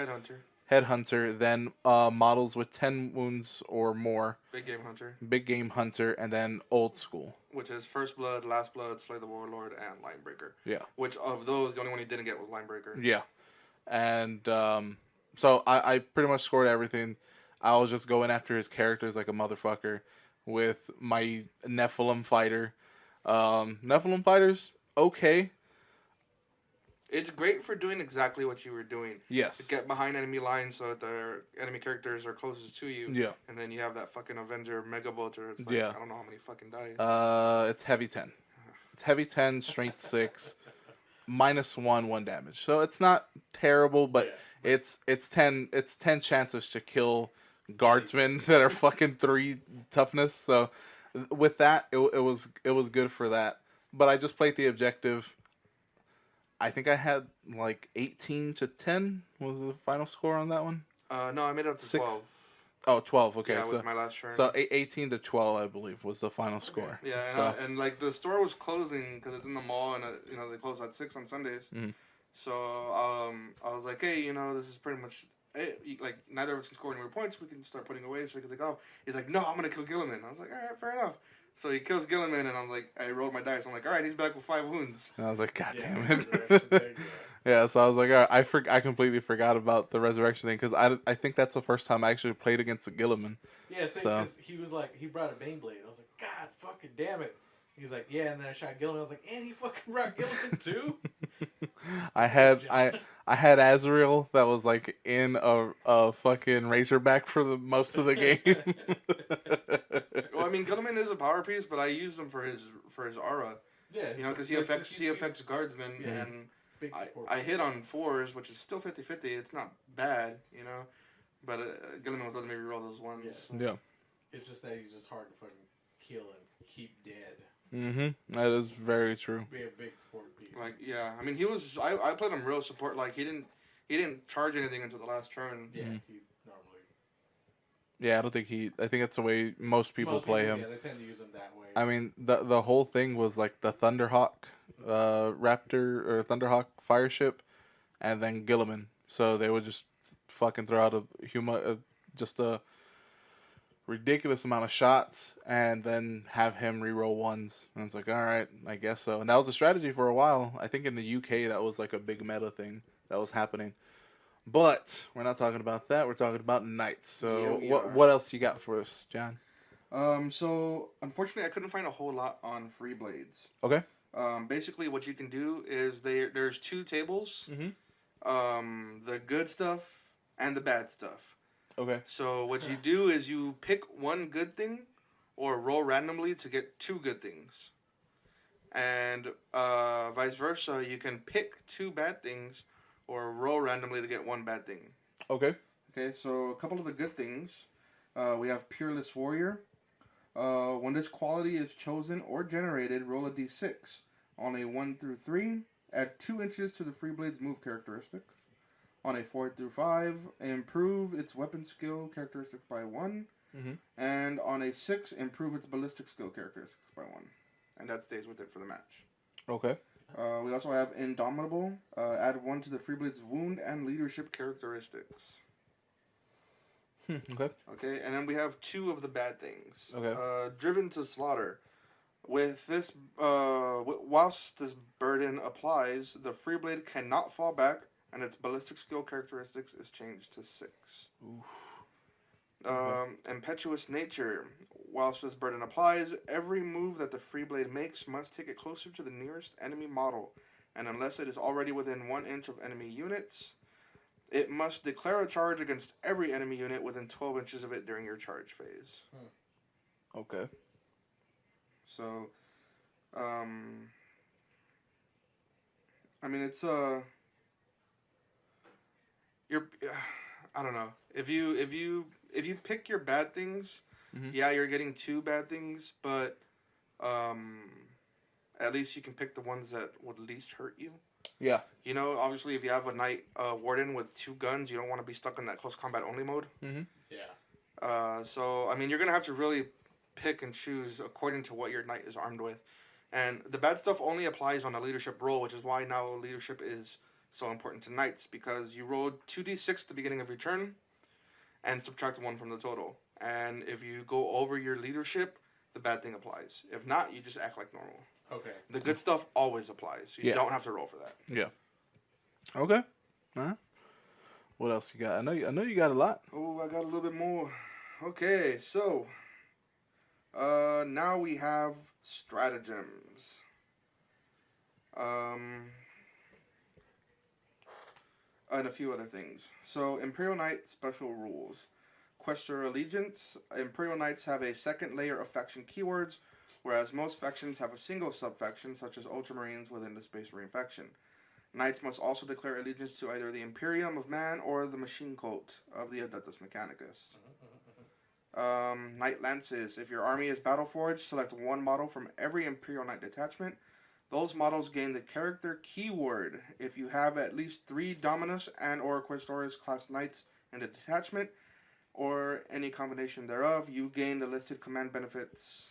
Headhunter, then models with 10 wounds or more. Big Game Hunter, and then Old School. Which is First Blood, Last Blood, Slay the Warlord, and Linebreaker. Yeah. Which of those, the only one you didn't get was Linebreaker. Yeah. And so I pretty much scored everything. I was just going after his characters like a motherfucker with my Nephilim fighter. Nephilim fighters, okay. It's great for doing exactly what you were doing. Yes. To get behind enemy lines so that the enemy characters are closest to you. Yeah. And then you have that fucking Avenger Mega Bolter. It's like, yeah. I don't know how many fucking dice. It's heavy 10. It's heavy 10, strength 6, -1 damage. So it's not terrible, but it's 10 chances to kill guardsmen that are fucking 3 toughness. So with that, it was good for that. But I just played the objective. I think I had like 18-10 was the final score on that one. No, I made it up to 6? 12. Oh, 12. Okay, Yeah, so with my last turn. so 18-12, I believe, was the final score. Yeah, So and like the store was closing because it's in the mall, and they close at 6 on Sundays. Mhm. So I was like, hey, this is pretty much it. Like neither of us can score any more points. We can start putting away. So we can like, oh, he's like, no, I'm gonna kill Gilliman. I was like, all right, fair enough. So he kills Gilliman, and I'm like, I rolled my dice. I'm like, all right, he's back with 5 wounds. and I was like, God damn resurrection it. thing, Yeah, so I was like, all right, I completely forgot about the resurrection thing because I think that's the first time I actually played against a Gilliman. Yeah, see, So- because he was like, he brought a Baneblade. I was like, God fucking damn it. He's like, yeah, and then I shot Gilliman. I was like, and he fucking brought Gilliman too? I had Azrael that was like in a fucking Razorback for the most of the game. Well, I mean, Gilliman is a power piece, but I use him for his aura. Yeah. Because he affects guardsmen, Yeah, and big support. I hit on 4s, which is still 50-50. It's not bad, But Gilliman was letting me reroll those ones. Yeah. Yeah. It's just that he's just hard to fucking kill and keep dead. Mm-hmm. That is very true. Be a big support piece. Like, yeah, I mean, he was. I played him real support. Like, he didn't charge anything until the last turn. Yeah, Mhm. he normally. Yeah, I think that's the way most people play him. Yeah, they tend to use him that way. I mean, the whole thing was like the Thunderhawk Raptor or Thunderhawk Fireship, and then Gilliman. So they would just fucking throw out just a ridiculous amount of shots, and then have him reroll ones. And it's like, all right, I guess so. And that was a strategy for a while. I think in the UK that was like a big meta thing that was happening. But we're not talking about that. We're talking about knights. So Yeah, what else you got for us, John? So unfortunately, I couldn't find a whole lot on free blades. Okay. Basically, what you can do is there's 2 tables. Mm-hmm. The good stuff and the bad stuff. Okay. So what you do is you pick one good thing, or roll randomly to get 2 good things, and vice versa. You can pick 2 bad things, or roll randomly to get 1 bad thing. Okay. Okay, so a couple of the good things. We have Peerless Warrior. When this quality is chosen or generated, roll a d6. On a 1 through 3, add 2 inches to the Free Blade's move characteristics. On a 4 through 5, improve its weapon skill characteristics by 1. Mm-hmm. And on a 6, improve its ballistic skill characteristics by 1. And that stays with it for the match. Okay. We also have Indomitable. Add 1 to the Free Blade's wound and leadership characteristics. Okay. Okay, and then we have 2 of the bad things. Okay. Driven to slaughter. With this, whilst this burden applies, the Free Blade cannot fall back, and its ballistic skill characteristics is changed to 6. Impetuous nature. Whilst this burden applies, every move that the Free Blade makes must take it closer to the nearest enemy model, and unless it is already within 1 inch of enemy units, it must declare a charge against every enemy unit within 12 inches of it during your charge phase. Okay. So, I mean, it's I don't know. If you pick your bad things, Mhm. yeah, you're getting 2 bad things, but at least you can pick the ones that would least hurt you. Yeah. Obviously, if you have a knight warden with 2 guns, you don't want to be stuck in that close combat only mode. Mm-hmm. Yeah. So, I mean, you're going to have to really pick and choose according to what your knight is armed with. And the bad stuff only applies on a leadership roll, which is why now leadership is so important to knights, because you roll 2d6 at the beginning of your turn and subtract 1 from the total. And if you go over your leadership, the bad thing applies. If not, you just act like normal. Okay. The good stuff always applies. You Yeah. don't have to roll for that. Yeah. Okay. All right. What else you got? I know you got a lot. Oh, I got a little bit more. Okay, so now we have stratagems. And a few other things. So, Imperial Knight special rules. Quester Allegiance. Imperial Knights have a second layer of faction keywords, whereas most factions have a single subfaction, such as Ultramarines within the Space Marine faction. Knights must also declare allegiance to either the Imperium of Man or the Machine Cult of the Adeptus Mechanicus. Knight Lances. If your army is Battleforged, select one model from every Imperial Knight detachment. Those models gain the character keyword. If you have at least 3 Dominus and or Quaestorius class Knights in the detachment, or any combination thereof, you gain the listed command benefits.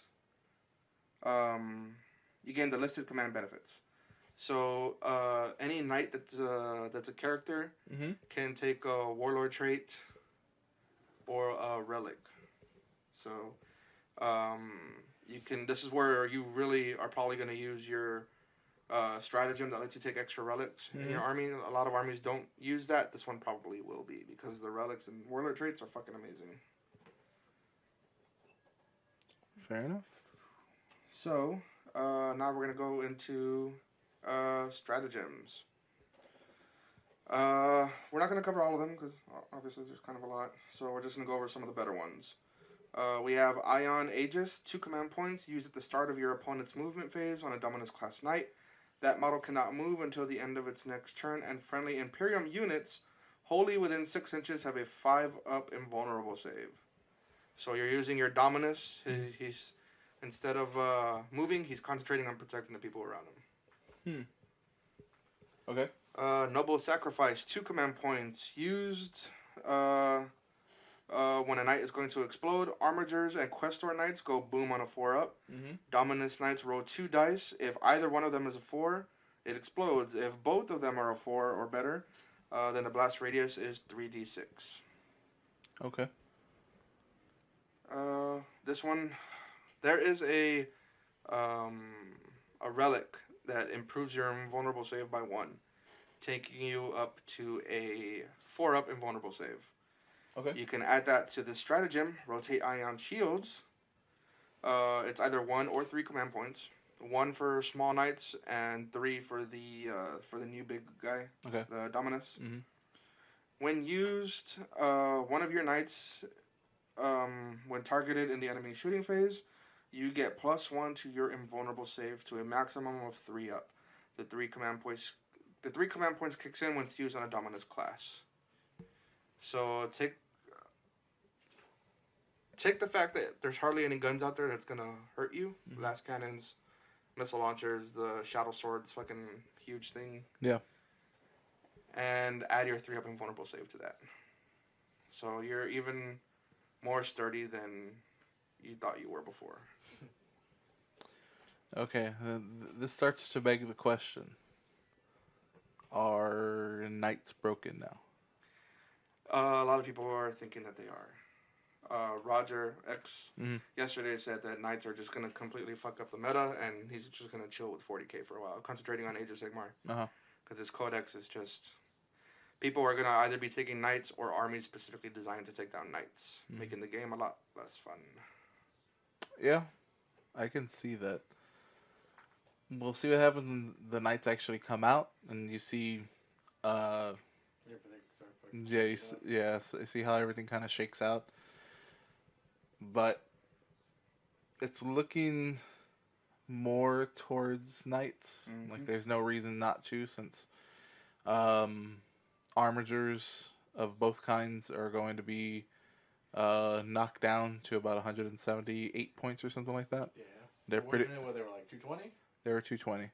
So any knight that's a character can take a warlord trait or a relic. So you can. This is where you really are probably going to use your stratagem that lets you take extra relics in your army. A lot of armies don't use that. This one probably will be, because the relics and warlord traits are fucking amazing. Fair enough. So now we're going to go into stratagems. We're not going to cover all of them because obviously there's kind of a lot. So we're just going to go over some of the better ones. We have Ion Aegis, 2 command points used at the start of your opponent's movement phase on a Dominus class knight. That model cannot move until the end of its next turn, and friendly Imperium units wholly within 6 inches have a 5-up invulnerable save. So you're using your Dominus. He's instead of moving, he's concentrating on protecting the people around him. Okay. Noble Sacrifice, 2 command points used when a knight is going to explode. Armigers and Questor Knights go boom on a 4-up. Dominus Knights roll 2 dice. If either one of them is a 4, it explodes. If both of them are a 4 or better, then the blast radius is 3d6. Okay. This one, there is a relic that improves your invulnerable save by 1, taking you up to a 4-up invulnerable save. Okay. You can add that to the stratagem. Rotate Ion Shields. It's either 1 or 3 command points. 1 for small knights and 3 for the new big guy. Okay. The Dominus. When used, one of your knights, when targeted in the enemy shooting phase, you get +1 to your invulnerable save to a maximum of 3-up. The 3 command points kicks in when it's used on a Dominus class. So take the fact that there's hardly any guns out there that's gonna hurt you. Blast cannons, missile launchers, the shadow swords, fucking huge thing. Yeah. And add your 3-up invulnerable save to that. So you're even more sturdy than you thought you were before. Okay. This starts to beg the question: are knights broken now? A lot of people are thinking that they are. Roger X yesterday said that knights are just going to completely fuck up the meta, and he's just going to chill with 40k for a while, concentrating on Age of Sigmar. Because his codex is just... People are going to either be taking knights or armies specifically designed to take down knights, making the game a lot less fun. Yeah, I can see that. We'll see what happens when the knights actually come out, and you see... see how everything kind of shakes out. But it's looking more towards knights. Like, there's no reason not to, since armigers of both kinds are going to be knocked down to about 178 points or something like that. Yeah. They're pretty. They were like 220. They were 220.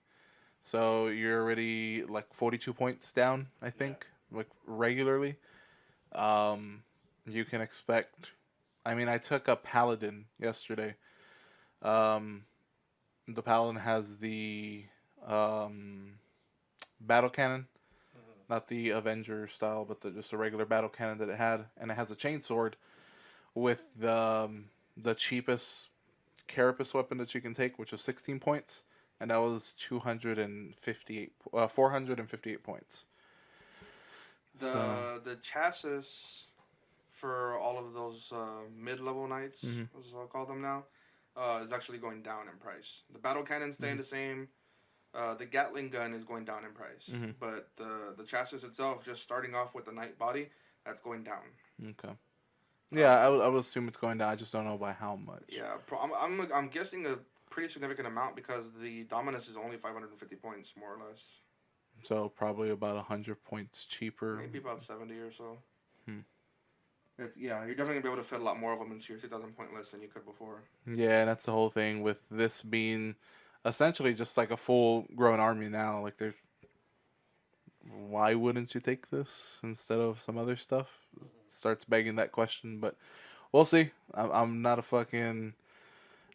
So you're already like 42 points down, I think, like regularly. You can expect. I mean, I took a paladin yesterday. The paladin has the battle cannon, not the Avenger style, but just a regular battle cannon that it had, and it has a chainsword with the cheapest carapace weapon that you can take, which is 16 points, and that was 458 points. The chassis for all of those mid-level knights, as I'll call them now, is actually going down in price. The battle cannon staying the same. The Gatling gun is going down in price, but the chassis itself, just starting off with the knight body, that's going down. Okay. Yeah, I would assume it's going down. I just don't know by how much. Yeah, I'm guessing a pretty significant amount, because the Dominus is only 550 points, more or less. So probably about 100 points cheaper. Maybe about 70 or so. Hmm. You're definitely gonna be able to fit a lot more of them into your 2,000 point list than you could before. Yeah, that's the whole thing with this being essentially just like a full grown army now. Like, there's why wouldn't you take this instead of some other stuff? Starts begging that question, but we'll see. I'm not a fucking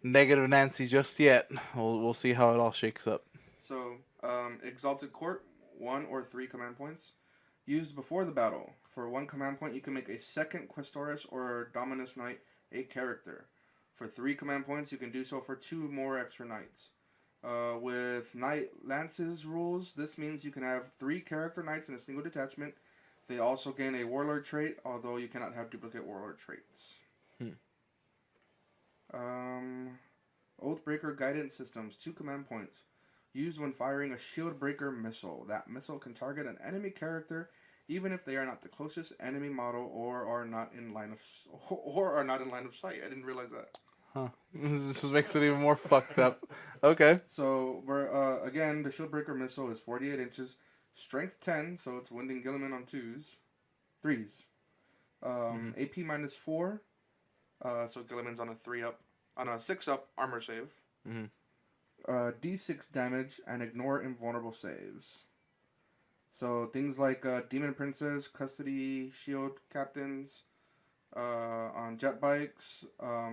negative Nancy just yet. We'll see how it all shakes up. So, Exalted Court, 1 or 3 command points. Used before the battle. For 1 command point, you can make a second Questoris or Dominus Knight a character. For 3 command points, you can do so for 2 more extra knights. With Knight Lances rules, this means you can have 3 character knights in a single detachment. They also gain a Warlord trait, although you cannot have duplicate Warlord traits. Oathbreaker Guidance Systems, 2 command points. Used when firing a shield breaker missile. That missile can target an enemy character, even if they are not the closest enemy model or are not in line of sight. I didn't realize that. Huh. This just makes it even more fucked up. Okay. So again, the shield breaker missile is 48 inches, strength 10, so it's winding Gilliman on 3s. AP minus 4, so Gilliman's on a 6-up armor save. Mm-hmm. D6 damage and ignore invulnerable saves. So things like Demon Princes, Custody, Shield Captains, on jet bikes, a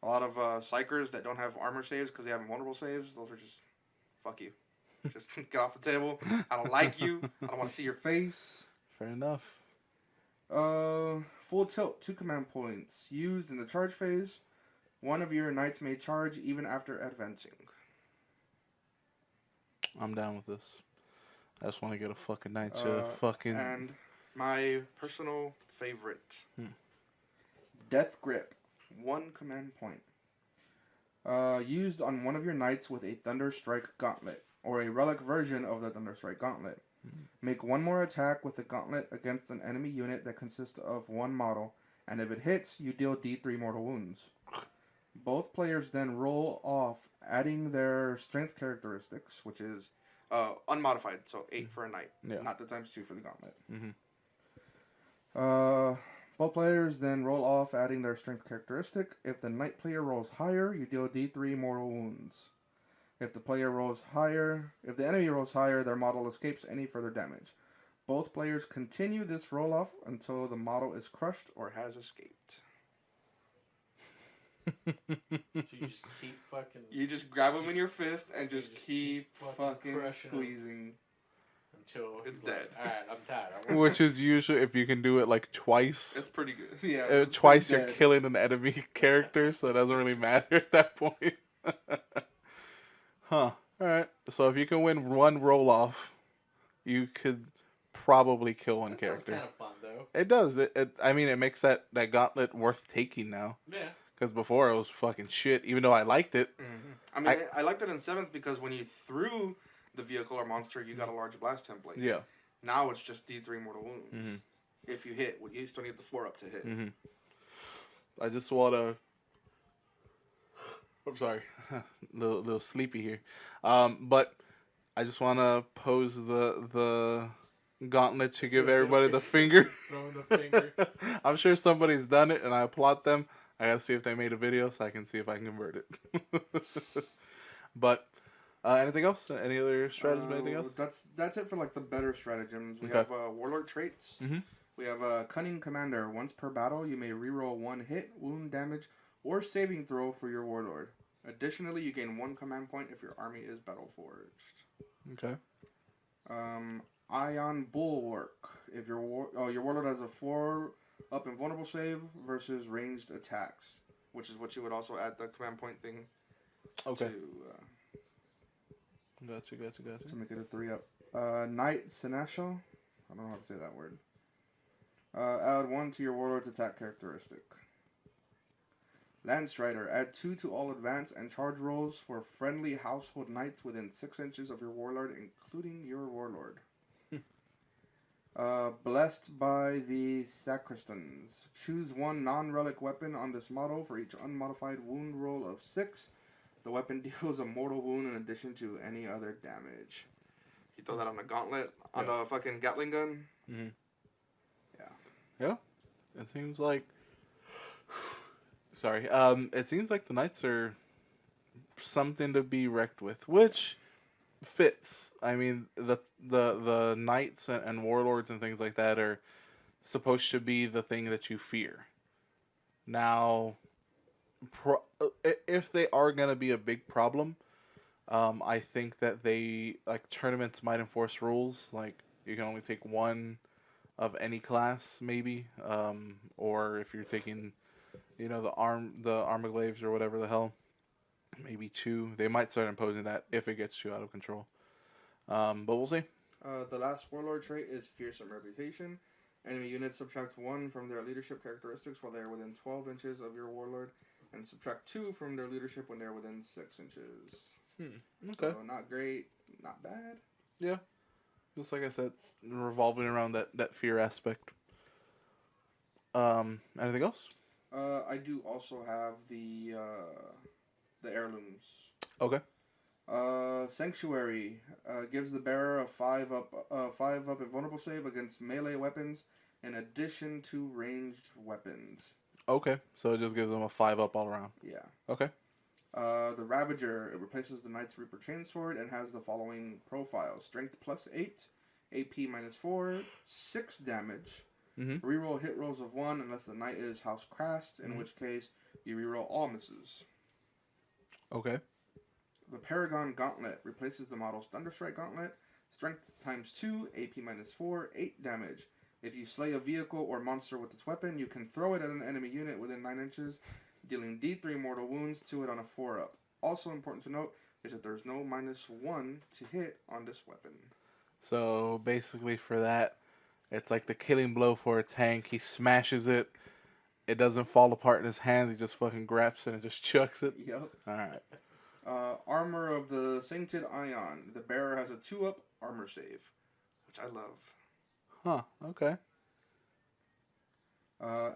lot of Psychers that don't have armor saves because they have invulnerable saves. Those are just, fuck you. Just get off the table. I don't like you. I don't want to see your face. Fair enough. Full Tilt, 2 command points. Used in the charge phase. 1 of your knights may charge even after advancing. I'm down with this. I just want to get a fucking knight And my personal favorite. Death Grip, 1 command point. Used on 1 of your knights with a Thunder Strike Gauntlet, or a relic version of the Thunder Strike Gauntlet. Make 1 more attack with the gauntlet against an enemy unit that consists of 1 model, and if it hits, you deal D3 mortal wounds. Both players then roll off, adding their strength characteristics, which is unmodified, so 8 for a knight, not the times 2 for the gauntlet. Both players then roll off, adding their strength characteristic. If the knight player rolls higher, you deal D3 mortal wounds. If the enemy rolls higher, their model escapes any further damage. Both players continue this roll off until the model is crushed or has escaped. So you just keep fucking... You just grab them in your fist and just keep fucking squeezing. Until it's dead. Alright, I'm tired. Which is usually, if you can do it like twice. It's pretty good. Yeah. Twice you're killing an enemy character, so it doesn't really matter at that point. Huh. Alright. So if you can win 1 roll off, you could probably kill 1 character. That's kind of fun, though. It does. It makes that gauntlet worth taking now. Yeah. Because before it was fucking shit, even though I liked it. Mm-hmm. I liked it in 7th because when you threw the vehicle or monster, you got a large blast template. Yeah. Now it's just D3 mortal wounds. Mm-hmm. If you hit, you still need the 4-up to hit. Mm-hmm. I just want to... I'm sorry. little sleepy here. But I just want to pose the gauntlet to give everybody the finger. Throwing the finger. I'm sure somebody's done it, and I applaud them. I gotta see if they made a video so I can see if I can convert it. But anything else? Any other strategies? Anything else? That's it for like the better stratagems. We have warlord traits. Mm-hmm. We have cunning commander. Once per battle, you may reroll 1 hit, wound, damage, or saving throw for your warlord. Additionally, you gain 1 command point if your army is battle forged. Okay. Ion Bulwark. If your warlord has a 4-up invulnerable save versus ranged attacks, which is what you would also add the command point thing. Okay. To Gotcha. to make it a 3-up. Knight Seneschal. I don't know how to say that word. Add 1 to your warlord's attack characteristic. Landstrider. Add 2 to all advance and charge rolls for friendly household knights within 6 inches of your warlord, including your warlord. Blessed by the Sacristans. Choose 1 non-relic weapon on this model for each unmodified wound roll of 6. The weapon deals a mortal wound in addition to any other damage. You throw that on a gauntlet, on a fucking Gatling gun. Mm-hmm. Yeah. Yeah. It seems like. Sorry. It seems like the knights are something to be wrecked with, which fits. I mean, the knights and warlords and things like that are supposed to be the thing that you fear. Now, if they are gonna be a big problem, I think that they like tournaments might enforce rules like you can only take one of any class, maybe, or if you're taking, the armaglaves or whatever the hell, maybe two. They might start imposing that if it gets too out of control. But we'll see. The last warlord trait is fearsome reputation. Enemy units subtract 1 from their leadership characteristics while they are within 12 inches of your warlord, and subtract 2 from their leadership when they are within 6 inches. Okay. So not great, not bad. Yeah. Just like I said, revolving around that fear aspect. Anything else? I do also have the heirlooms. Okay. Sanctuary gives the bearer a 5 up invulnerable save against melee weapons, in addition to ranged weapons. Okay. So it just gives them a 5 up all around. Yeah. Okay. The Ravager, it replaces the Knight's Reaper Chainsword and has the following profile: Strength +8, AP -4, 6 damage. Mm-hmm. Reroll hit rolls of 1 unless the Knight is House Crashed, in which case you reroll all misses. Okay. The Paragon Gauntlet replaces the model's Thunderstrike Gauntlet. Strength ×2, AP -4, 8 damage. If you slay a vehicle or monster with this weapon, you can throw it at an enemy unit within 9 inches, dealing D3 mortal wounds to it on a 4-up. Also important to note is that there's no -1 to hit on this weapon. So basically for that, it's like the killing blow for a tank. He smashes it. It doesn't fall apart in his hands. He just fucking grabs it and just chucks it. Yep. Alright. Armor of the Sainted Ion. The bearer has a 2-up armor save, which I love. Huh. Okay.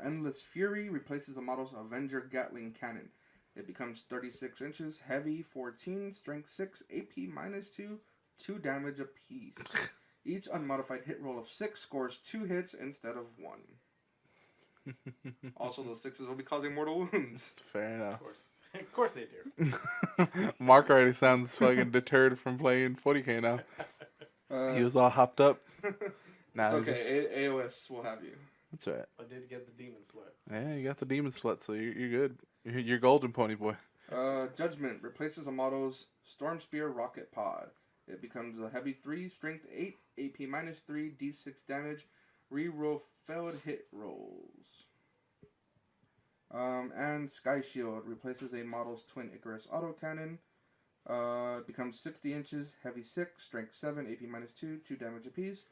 Endless Fury replaces the model's Avenger Gatling Cannon. It becomes 36 inches, heavy, 14, strength 6, AP -2, 2 damage apiece. Each unmodified hit roll of 6 scores 2 hits instead of 1. Also, those 6s will be causing mortal wounds. Fair enough. Of course they do. Mark already sounds fucking deterred from playing 40k now. He was all hopped up. Nah, It's okay. AOS will have you. That's right. I did get the demon sluts. Yeah, you got the demon slut, so you're good. You're golden, pony boy. Judgment replaces a model's Storm Spear Rocket Pod. It becomes a heavy 3, strength 8, AP -3, D6 damage. Reroll failed hit rolls. And Sky Shield replaces a model's Twin Icarus autocannon. It becomes 60 inches, heavy 6, strength 7, AP -2, 2 damage apiece.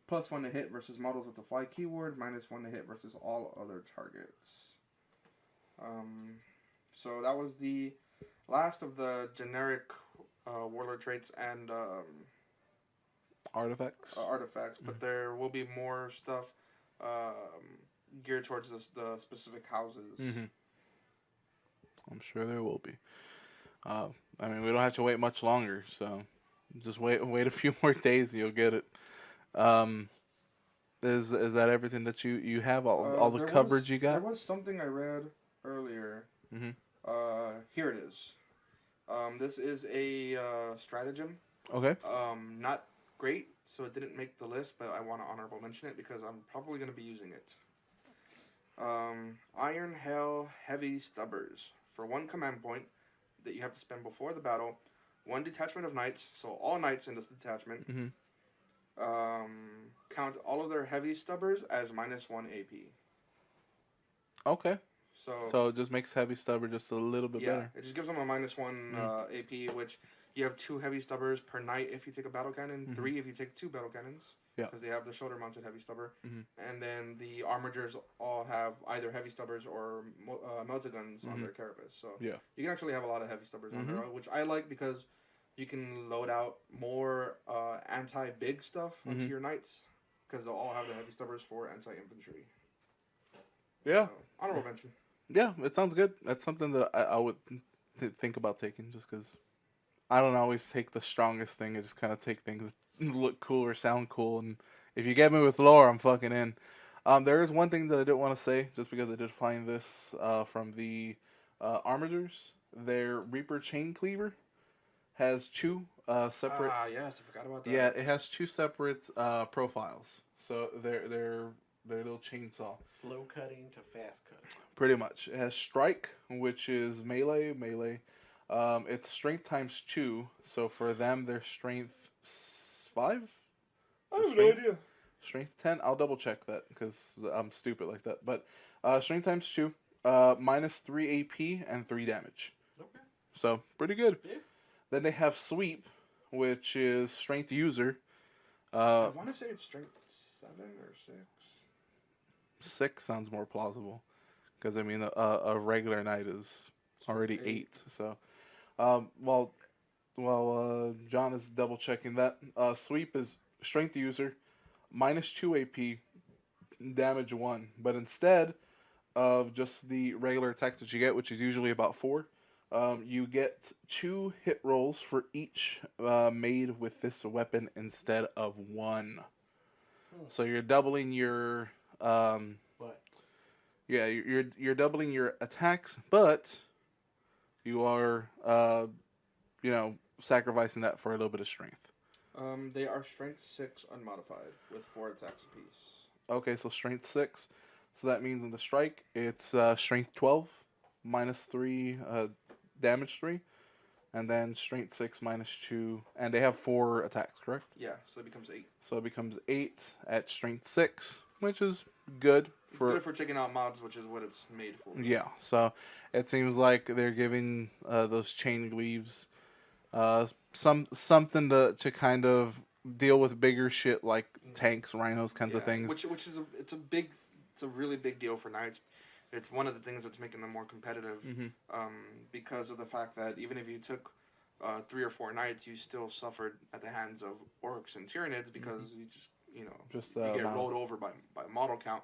+1 to hit versus models with the fly keyword, -1 to hit versus all other targets. So that was the last of the generic warlord traits and Artifacts. but there will be more stuff geared towards the specific houses. Mm-hmm. I'm sure there will be. I mean, we don't have to wait much longer, so just wait a few more days and you'll get it. Is that everything that you have? All the coverage you got? There was something I read earlier. Mm-hmm. Here it is. This is a stratagem. Okay. Not great, so it didn't make the list, but I want to honorable mention it because I'm probably going to be using it. Iron Hail Heavy Stubbers. For 1 command point that you have to spend before the battle, 1 detachment of knights, so all knights in this detachment, count all of their heavy stubbers as -1 AP. Okay. So it just makes heavy stubber just a little bit better. It just gives them a -1 AP, which you have 2 heavy stubbers per knight if you take a battle cannon, 3 if you take 2 battle cannons. Yeah. Because they have the shoulder-mounted heavy stubber. And then the armigers all have either heavy stubbers or melta-guns on their carapace. So yeah, you can actually have a lot of heavy stubbers on there, which I like because you can load out more anti-big stuff onto your knights because they'll all have the heavy stubbers for anti-infantry. Yeah. So, honorable mention. Yeah, it sounds good. That's something that I would think about taking just because I don't always take the strongest thing. I just kind of take things that look cool or sound cool. And if you get me with lore, I'm fucking in. There is one thing that I did want to say, just because I did find this from the Armators. Their Reaper Chain Cleaver has two separate. Ah, yes, I forgot about that. Yeah, it has two separate profiles. So they're little chainsaw. Slow cutting to fast cutting. Pretty much. It has strike, which is melee. It's strength times 2. So for them, their strength 5. I have no idea. Strength 10. I'll double check that because I'm stupid like that. But strength times 2, minus 3 AP and 3 damage. Okay. So pretty good. Yeah. Then they have sweep, which is strength user. I want to say it's strength 7 or 6. 6 sounds more plausible, because I mean a regular knight is already 8. So, while John is double checking that, sweep is strength user, minus 2 AP, damage 1. But instead of just the regular attacks that you get, which is usually about 4, you get 2 hit rolls for each made with this weapon instead of 1. So you're doubling your But yeah, you're doubling your attacks, but you are sacrificing that for a little bit of strength. They are strength 6 unmodified with 4 attacks apiece. Okay, so strength 6. So that means in the strike it's strength 12 minus 3 damage 3, and then strength 6 minus 2, and they have 4 attacks, correct? Yeah, so it becomes 8. So it becomes 8 at strength 6, which is good for Good for taking out mobs, which is what it's made for. Yeah, so it seems like they're giving those chain gleaves something to kind of deal with bigger shit like tanks, rhinos, kinds of things. Which is it's a really big deal for knights. It's one of the things that's making them more competitive, because of the fact that even if you took 3 or 4 knights, you still suffered at the hands of orcs and tyranids because you just you get rolled over by model count.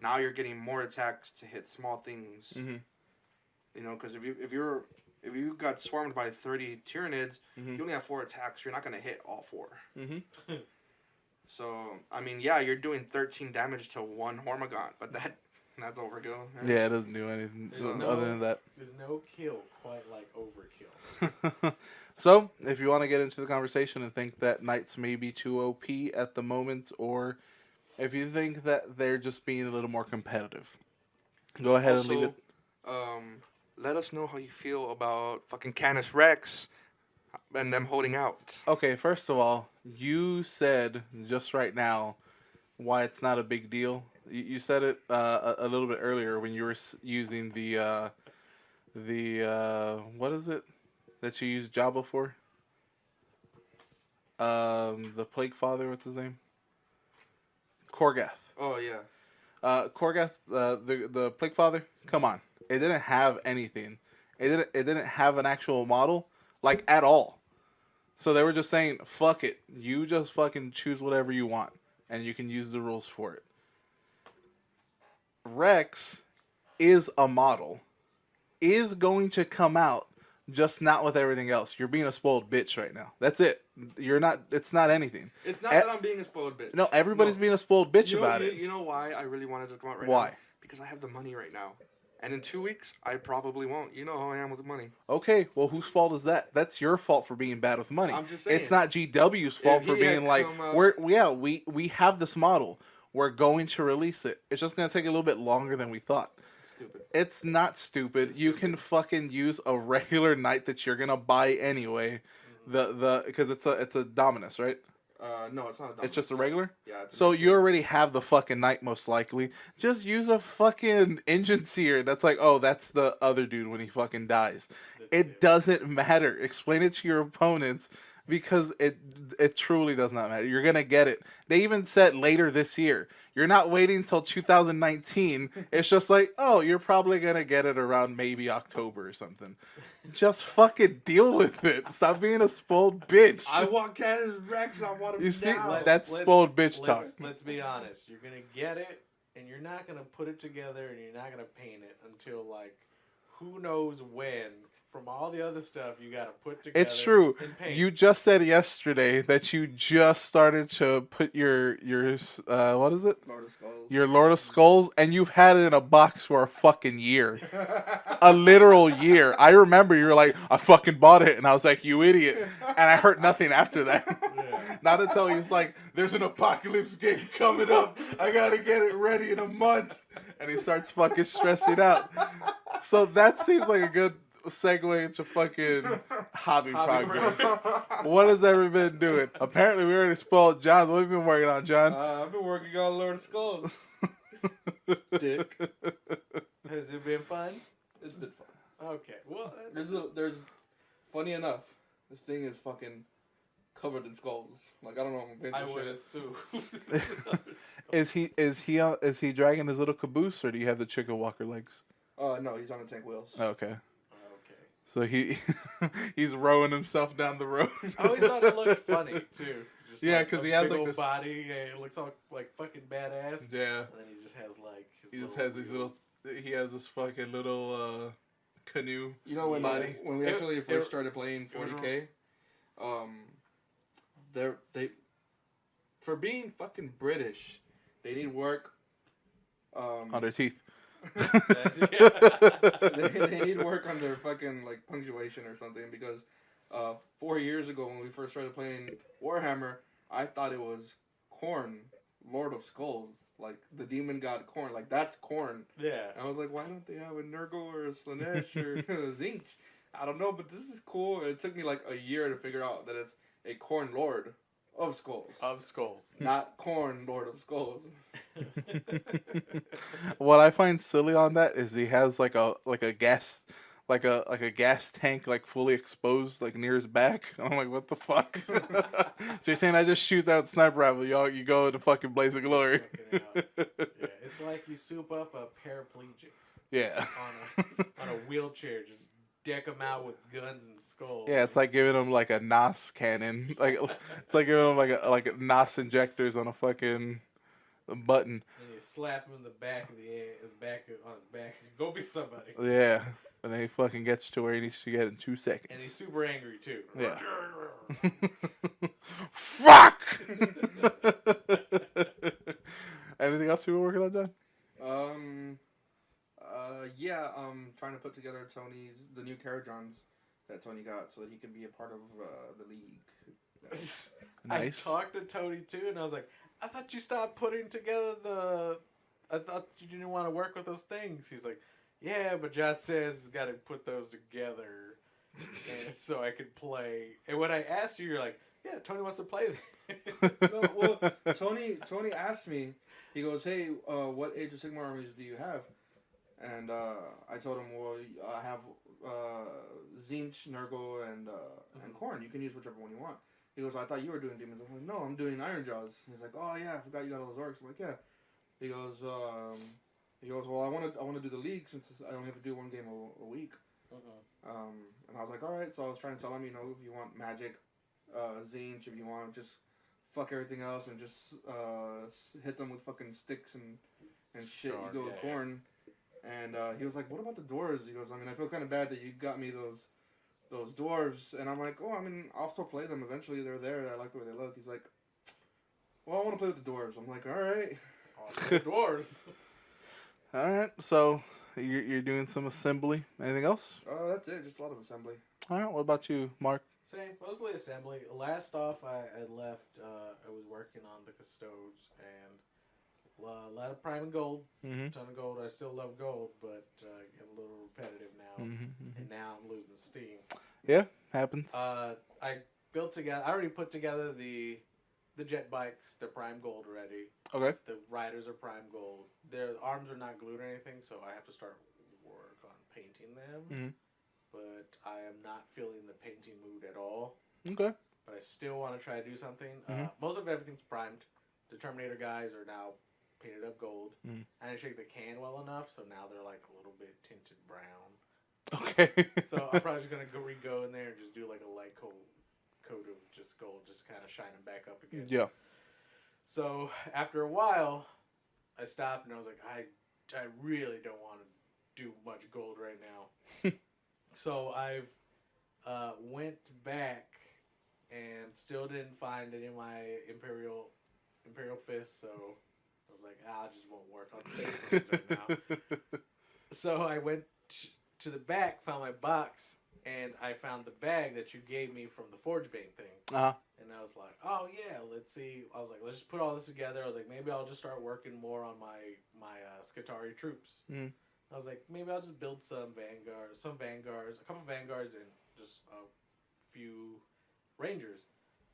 Now you're getting more attacks to hit small things. Because if you got swarmed by 30 Tyranids, you only have 4 attacks. You're not going to hit all 4. So, I mean, yeah, you're doing 13 damage to 1 Hormagaunt, but that's overkill. Right? Yeah, it doesn't do anything other than that. There's no kill quite like overkill. So, if you want to get into the conversation and think that knights may be too OP at the moment, or if you think that they're just being a little more competitive, go ahead and leave it. Let us know how you feel about fucking Canis Rex and them holding out. Okay, first of all, you said just right now why it's not a big deal. You said it a little bit earlier when you were using the what is it that you use Jabba for? The Plague Father, what's his name? Korgath. Oh yeah. Korgath, the Plague Father. Come on, it didn't have anything. It didn't have an actual model like at all. So they were just saying, "Fuck it, you just fucking choose whatever you want, and you can use the rules for it." Rex is a model, is going to come out, just not with everything else. You're being a spoiled bitch right now. That's it. You're not. It's not anything. It's not that I'm being a spoiled bitch. No, everybody's being a spoiled bitch about it. You know why I really wanted to come out right now? Why? Because I have the money right now. And in 2 weeks, I probably won't. You know how I am with money. Okay, well, whose fault is that? That's your fault for being bad with money. I'm just saying. It's not GW's fault for being like, we have this model. We're going to release it. It's just going to take a little bit longer than we thought. It's stupid. It's not stupid. You can fucking use a regular knight that you're going to buy anyway. Because it's a Dominus, right? No, it's not a Dominus. It's just a regular? Yeah. So you already have the fucking knight, most likely. Just use a fucking engine seer. That's like, oh, that's the other dude when he fucking dies. It doesn't matter. Explain it to your opponents, because it truly does not matter. You're gonna get it. They even said later this year. You're not waiting until 2019. It's just like, oh, you're probably gonna get it around maybe October or something. Just fucking deal with it. Stop being a spoiled bitch. I want Canis Rex. I want him You see, now. that's spoiled bitch talk. Let's be honest. You're gonna get it, and you're not gonna put it together, and you're not gonna paint it until like, who knows when from all the other stuff you got to put together. It's true. And paint. You just said yesterday that you just started to put your what is it? Lord of Skulls. Your Lord of Skulls, and you've had it in a box for a fucking year. A literal year. I remember you were like, I fucking bought it, and I was like, you idiot. And I heard nothing after that. Yeah. Not until he's like, there's an apocalypse game coming up. I gotta get it ready in a month. And he starts fucking stressing out. So that seems like a good segue into fucking hobby progress. What has everyone been doing? Apparently, we already spoiled John's. What have you been working on, John? I've been working on Lord of Skulls. Dick. Has it been fun? It's been fun. Okay. Well, There's funny enough, this thing is fucking covered in skulls. Like, I don't know. I would assume. Is he dragging his little caboose, or do you have the chicken walker legs? No, he's on the tank wheels. Okay. Okay. So he's rowing himself down the road. I always thought it looked funny too. Just Yeah, like 'cause a he has, big like, old this- body. Yeah, it looks all like fucking badass. Yeah. And then he just has like. He just has these little. He has this fucking little canoe. You know, when body. when we actually first started playing it was 40K, they for being fucking British, they need work. On their teeth. they need work on their fucking like punctuation or something because 4 years ago when we first started playing Warhammer, I thought it was Khorne, Lord of Skulls, like the demon god Khorne, like that's Khorne. Yeah. And I was like, why don't they have a Nurgle or a Slanesh or a Zinch? I don't know, but this is cool. It took me like a year to figure out that it's a Khorne Lord of Skulls. Of skulls. Not Khorne Lord of Skulls. What I find silly on that is he has like a gas tank like fully exposed like near his back. I'm like, what the fuck? So you're saying I just shoot that sniper rifle, y'all? You go into fucking blaze of glory? Yeah, it's like you soup up a paraplegic Yeah. on a wheelchair, just deck them out with guns and skulls. Yeah, it's like giving him like a NOS cannon. Like it's like giving him like a NOS injectors on a fucking button. And you slap him in the back of on his back. Go be somebody. Yeah. And then he fucking gets to where he needs to get in 2 seconds. And he's super angry too. Yeah. Fuck! Anything else you were working on, John? Yeah, trying to put together the new Caradrons that Tony got so that he can be a part of the league. Nice. I talked to Tony too, and I was like, I thought you stopped putting together I thought you didn't want to work with those things. He's like, yeah, but John says got to put those together and so I could play. And when I asked you, you're like, yeah, Tony wants to play them. No, well, Tony asked me, he goes, hey, what Age of Sigmar armies do you have? And I told him, well, I have Zinch, Nurgle, and Khorne. You can use whichever one you want. He goes, I thought you were doing demons. I'm like, no, I'm doing Iron Jaws. He's like, oh yeah, I forgot you got all those orcs. I'm like, yeah. He goes, well, I want to do the league since I only have to do one game a week. And I was like, all right. So I was trying to tell him, if you want magic, Zinch, if you want just fuck everything else and just hit them with fucking sticks and shit, Sure, you go with Khorne. And he was like, what about the dwarves? He goes, I feel kind of bad that you got me those dwarves. And I'm like, I'll still play them eventually. They're there. I like the way they look. He's like, well, I want to play with the dwarves. I'm like, all right. Dwarves. All right. So you're doing some assembly. Anything else? That's it. Just a lot of assembly. All right. What about you, Mark? Same, mostly assembly. Last off, I left. I was working on the custodes and a lot of prime and gold, a ton of gold. I still love gold, but get a little repetitive now. And now I'm losing steam. Yeah, happens. I built together. I already put together the jet bikes. They're prime gold already. Okay. The riders are prime gold. Their arms are not glued or anything, so I have to start work on painting them. But I am not feeling the painting mood at all. Okay. But I still want to try to do something. Most of everything's primed. The Terminator guys are now painted up gold. I didn't shake the can well enough, so now they're like a little bit tinted brown. Okay. So I'm probably just gonna go in there and just do like a light coat of just gold, just kind of shine them back up again. Yeah. So after a while, I stopped and I was like, I really don't want to do much gold right now. So I've went back and still didn't find any of my Imperial fists. So I was like, it just won't work. I'll stay right now. So I went to the back, found my box, and I found the bag that you gave me from the Forge Bane thing. Uh-huh. And I was like, oh yeah, let's see. I was like, let's just put all this together. I was like, maybe I'll just start working more on my Skitarii troops. Mm. I was like, maybe I'll just build some Vanguards, a couple Vanguards, and just a few Rangers.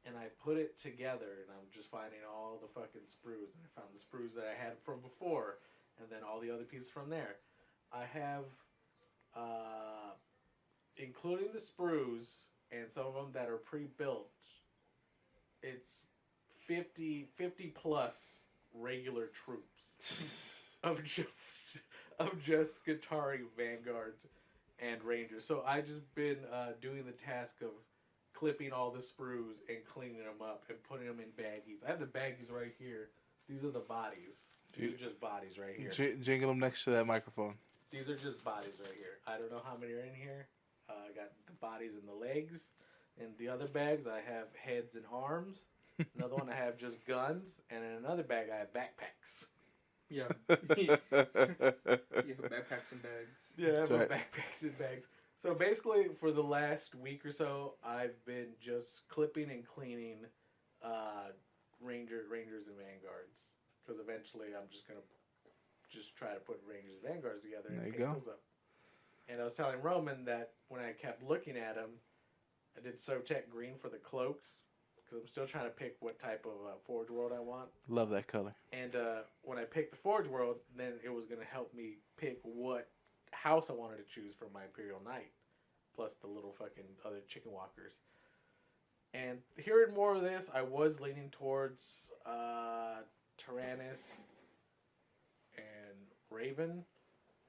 And I put it together, and I'm just finding all the fucking sprues. And I found the sprues that I had from before, and then all the other pieces from there. I have, including the sprues and some of them that are pre-built, it's 50 plus regular troops of just Skitarii Vanguards and Rangers. So I just been doing the task of clipping all the sprues and cleaning them up and putting them in baggies. I have the baggies right here. These are the bodies. These are just bodies right here. Jingle them next to that microphone. These are just bodies right here. I don't know how many are in here. I got the bodies and the legs. In the other bags, I have heads and arms. Another one, I have just guns. And in another bag, I have backpacks. Yeah. You have backpacks and bags. Yeah, I have backpacks and bags. So basically, for the last week or so, I've been just clipping and cleaning Rangers and Vanguards. Because eventually, I'm just going to try to put Rangers and Vanguards together and paint those up. And I was telling Roman that when I kept looking at them, I did Sotec green for the cloaks. Because I'm still trying to pick what type of Forge World I want. Love that color. And when I picked the Forge World, then it was going to help me pick what house I wanted to choose for my Imperial Knight. Plus the little fucking other chicken walkers. And hearing more of this, I was leaning towards Tyrannus and Raven.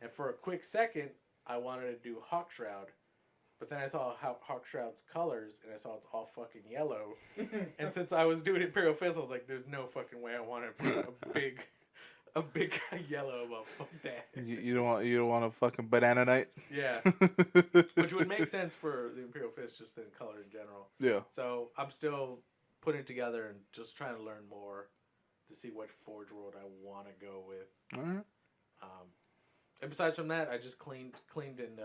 And for a quick second, I wanted to do Hawkshroud. But then I saw Hawkshroud's colors, and I saw it's all fucking yellow. And since I was doing Imperial Fist, I was like, there's no fucking way I want to put a big yellow above. Fuck that. You don't want a fucking banana knight? Yeah. Which would make sense for the Imperial Fist just in color in general. Yeah. So I'm still putting it together and just trying to learn more to see what Forge World I want to go with. All right. And besides from that, I just cleaned and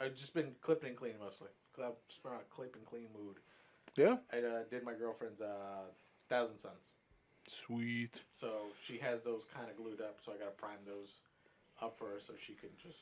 I've just been clipping and cleaning mostly. Cause I've just been on a clip and clean mood. Yeah. I did my girlfriend's 1,000 Suns. Sweet. So she has those kind of glued up, so I got to prime those up for her so she can just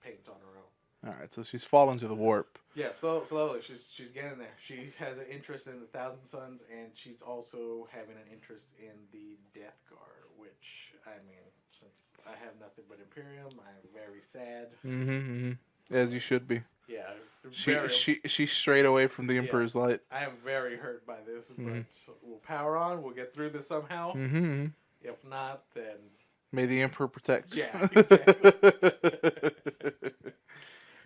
paint on her own. All right, so she's fallen to the warp. Yeah, slowly. She's getting there. She has an interest in the 1,000 Suns, and she's also having an interest in the Death Guard, which, I mean, since I have nothing but Imperium, I'm very sad. Mm-hmm. As you should be. Yeah. She's straight away from the Emperor's Light. I am very hurt by this, but we'll power on. We'll get through this somehow. Mm-hmm. If not, then... May the Emperor protect. Yeah, exactly.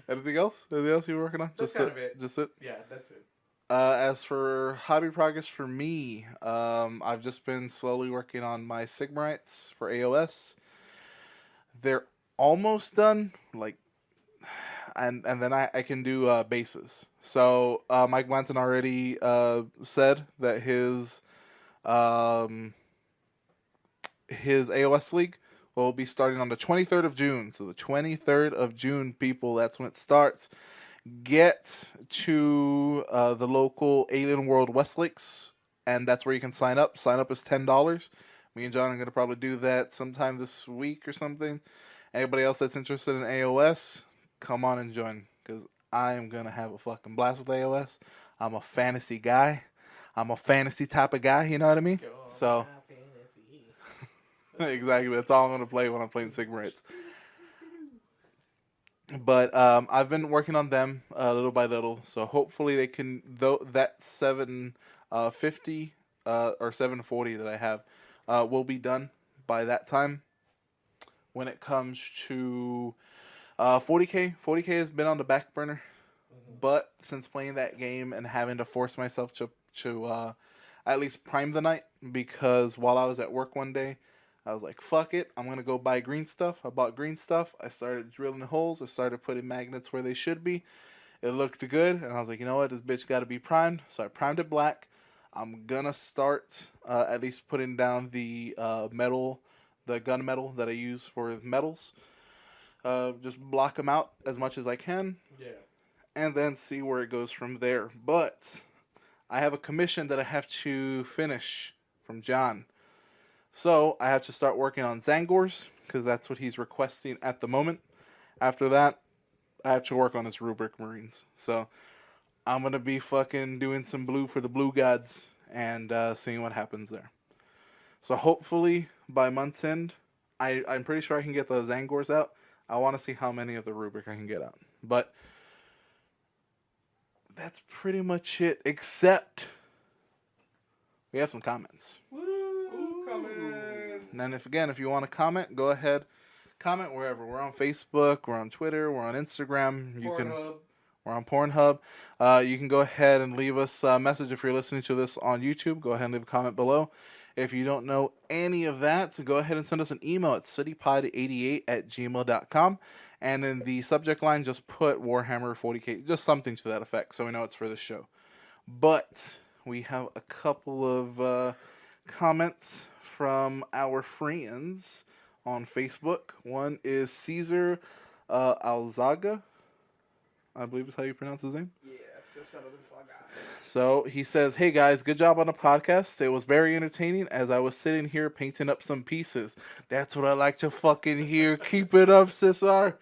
Anything else? Anything else you were working on? That's kind of it. Just it? Yeah, that's it. As for hobby progress for me, I've just been slowly working on my Sigmarites for AOS. They're almost done, and then I can do bases. So Mike Blanton already said that his AOS league will be starting on the 23rd of June. So the 23rd of June, people, that's when it starts. Get to the local Alien World Westlakes, and that's where you can sign up. Sign up is $10. Me and John are going to probably do that sometime this week or something. Anybody else that's interested in AOS, come on and join, because I am going to have a fucking blast with AOS. I'm a fantasy guy. I'm a fantasy type of guy, you know what I mean? So, exactly, that's all I'm going to play when I'm playing Sigmarites. But I've been working on them little by little, so hopefully they can, that 750 or 740 that I have will be done by that time. When it comes to 40K has been on the back burner, but since playing that game and having to force myself to at least prime the night, because while I was at work one day, I was like, fuck it, I'm gonna go buy green stuff. I bought green stuff. I started drilling holes. I started putting magnets where they should be. It looked good, and I was like, you know what, this bitch got to be primed. So I primed it black. I'm gonna start at least putting down the metal, the gun metal that I use for metals. Just block them out as much as I can, Yeah. and then see where it goes from there. But I have a commission that I have to finish from John. So I have to start working on Zangors, because that's what he's requesting at the moment. After that, I have to work on his Rubric Marines. So I'm going to be fucking doing some blue for the Blue Gods and seeing what happens there. So hopefully by month's end, I'm pretty sure I can get the Zangors out. I want to see how many of the Rubric I can get out. But that's pretty much it, except we have some comments. Woo! Comments. And then if you want to comment, go ahead. Comment wherever. We're on Facebook, we're on Twitter, we're on Instagram. We're on Pornhub. You can go ahead and leave us a message if you're listening to this on YouTube. Go ahead and leave a comment below. If you don't know any of that, so go ahead and send us an email at citypod88@gmail.com. And in the subject line, just put Warhammer 40K, just something to that effect, so we know it's for the show. But we have a couple of comments from our friends on Facebook. One is Caesar Alzaga, I believe is how you pronounce his name. So he says, "Hey guys, good job on the podcast. It was very entertaining as I was sitting here painting up some pieces. That's what I like to fucking hear. Keep it up, Cesar."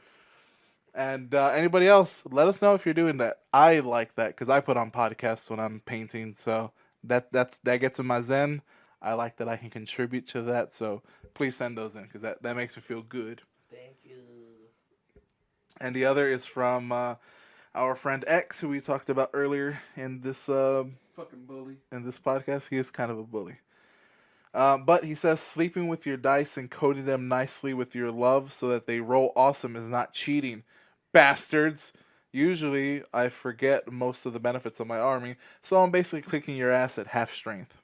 And anybody else, let us know if you're doing that. I like that because I put on podcasts when I'm painting, so that gets in my zen. I like that I can contribute to that, so please send those in because that makes me feel good. Thank you. And the other is from our friend X, who we talked about earlier in this Fucking bully. in this podcast. He is kind of a bully. But he says sleeping with your dice and coating them nicely with your love so that they roll awesome is not cheating. Bastards. Usually I forget most of the benefits of my army, so I'm basically kicking your ass at half strength.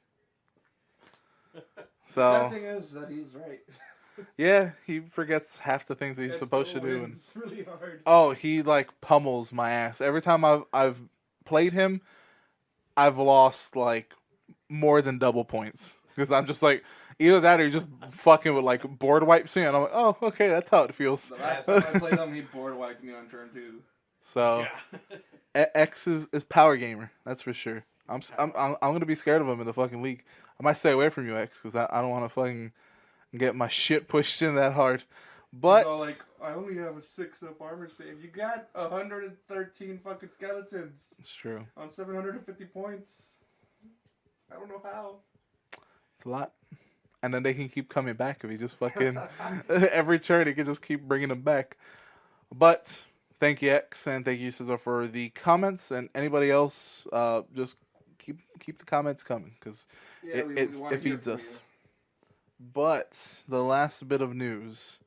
The So sad thing is that he's right. yeah, he forgets half the things that he's supposed to do. And It's really hard. oh, he like pummels my ass. Every time I've played him, I've lost like more than double points. Because I'm just like, either that or you're just fucking with like board wipes me, and I'm like, oh, okay, that's how it feels. The last time I played him, he board wiped me on turn 2. So X is power gamer, that's for sure. I'm gonna be scared of him in the fucking league. I might stay away from you, X, because I don't want to fucking get my shit pushed in that hard. But He's all like, I only have a 6-up armor save. You got 113 fucking skeletons it's true. on 750 points. I don't know how. It's a lot. And then they can keep coming back if he just fucking every turn he can just keep bringing them back. But thank you, X, and thank you, Cesar, for the comments. And anybody else, just keep the comments coming because it feeds us. But the last bit of news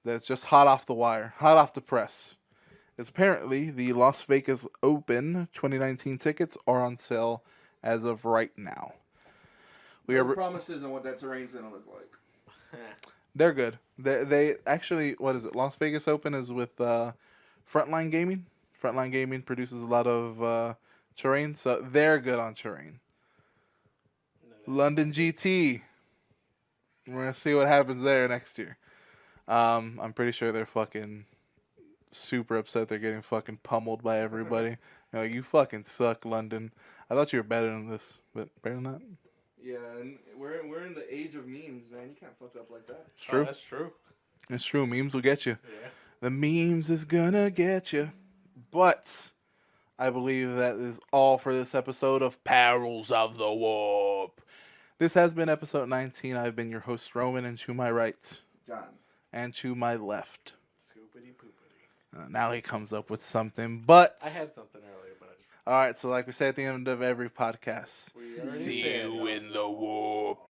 that's just hot off the wire, hot off the press, is apparently the Las Vegas Open 2019 tickets are on sale as of right now. No promises on what that terrain's gonna look like. They're good. They actually, what is it? Las Vegas Open is with Frontline Gaming. Frontline Gaming produces a lot of terrain, so they're good on terrain. London GT. We're gonna see what happens there next year. I'm pretty sure they're fucking super upset. They're getting fucking pummeled by everybody. They're like, you fucking suck, London. I thought you were better than this, but better not. Yeah, and we're in the age of memes, man. You can't fuck up like that. It's true. Oh, that's true. It's true. Memes will get you. Yeah. The memes is gonna get you. But I believe that is all for this episode of Perils of the Warp. This has been episode 19. I've been your host, Roman, and to my right, John. and to my left. Scoopity poopity. Now he comes up with something, but I had something earlier, but I just... all right. So, like we say at the end of every podcast, We already see said you in the warp.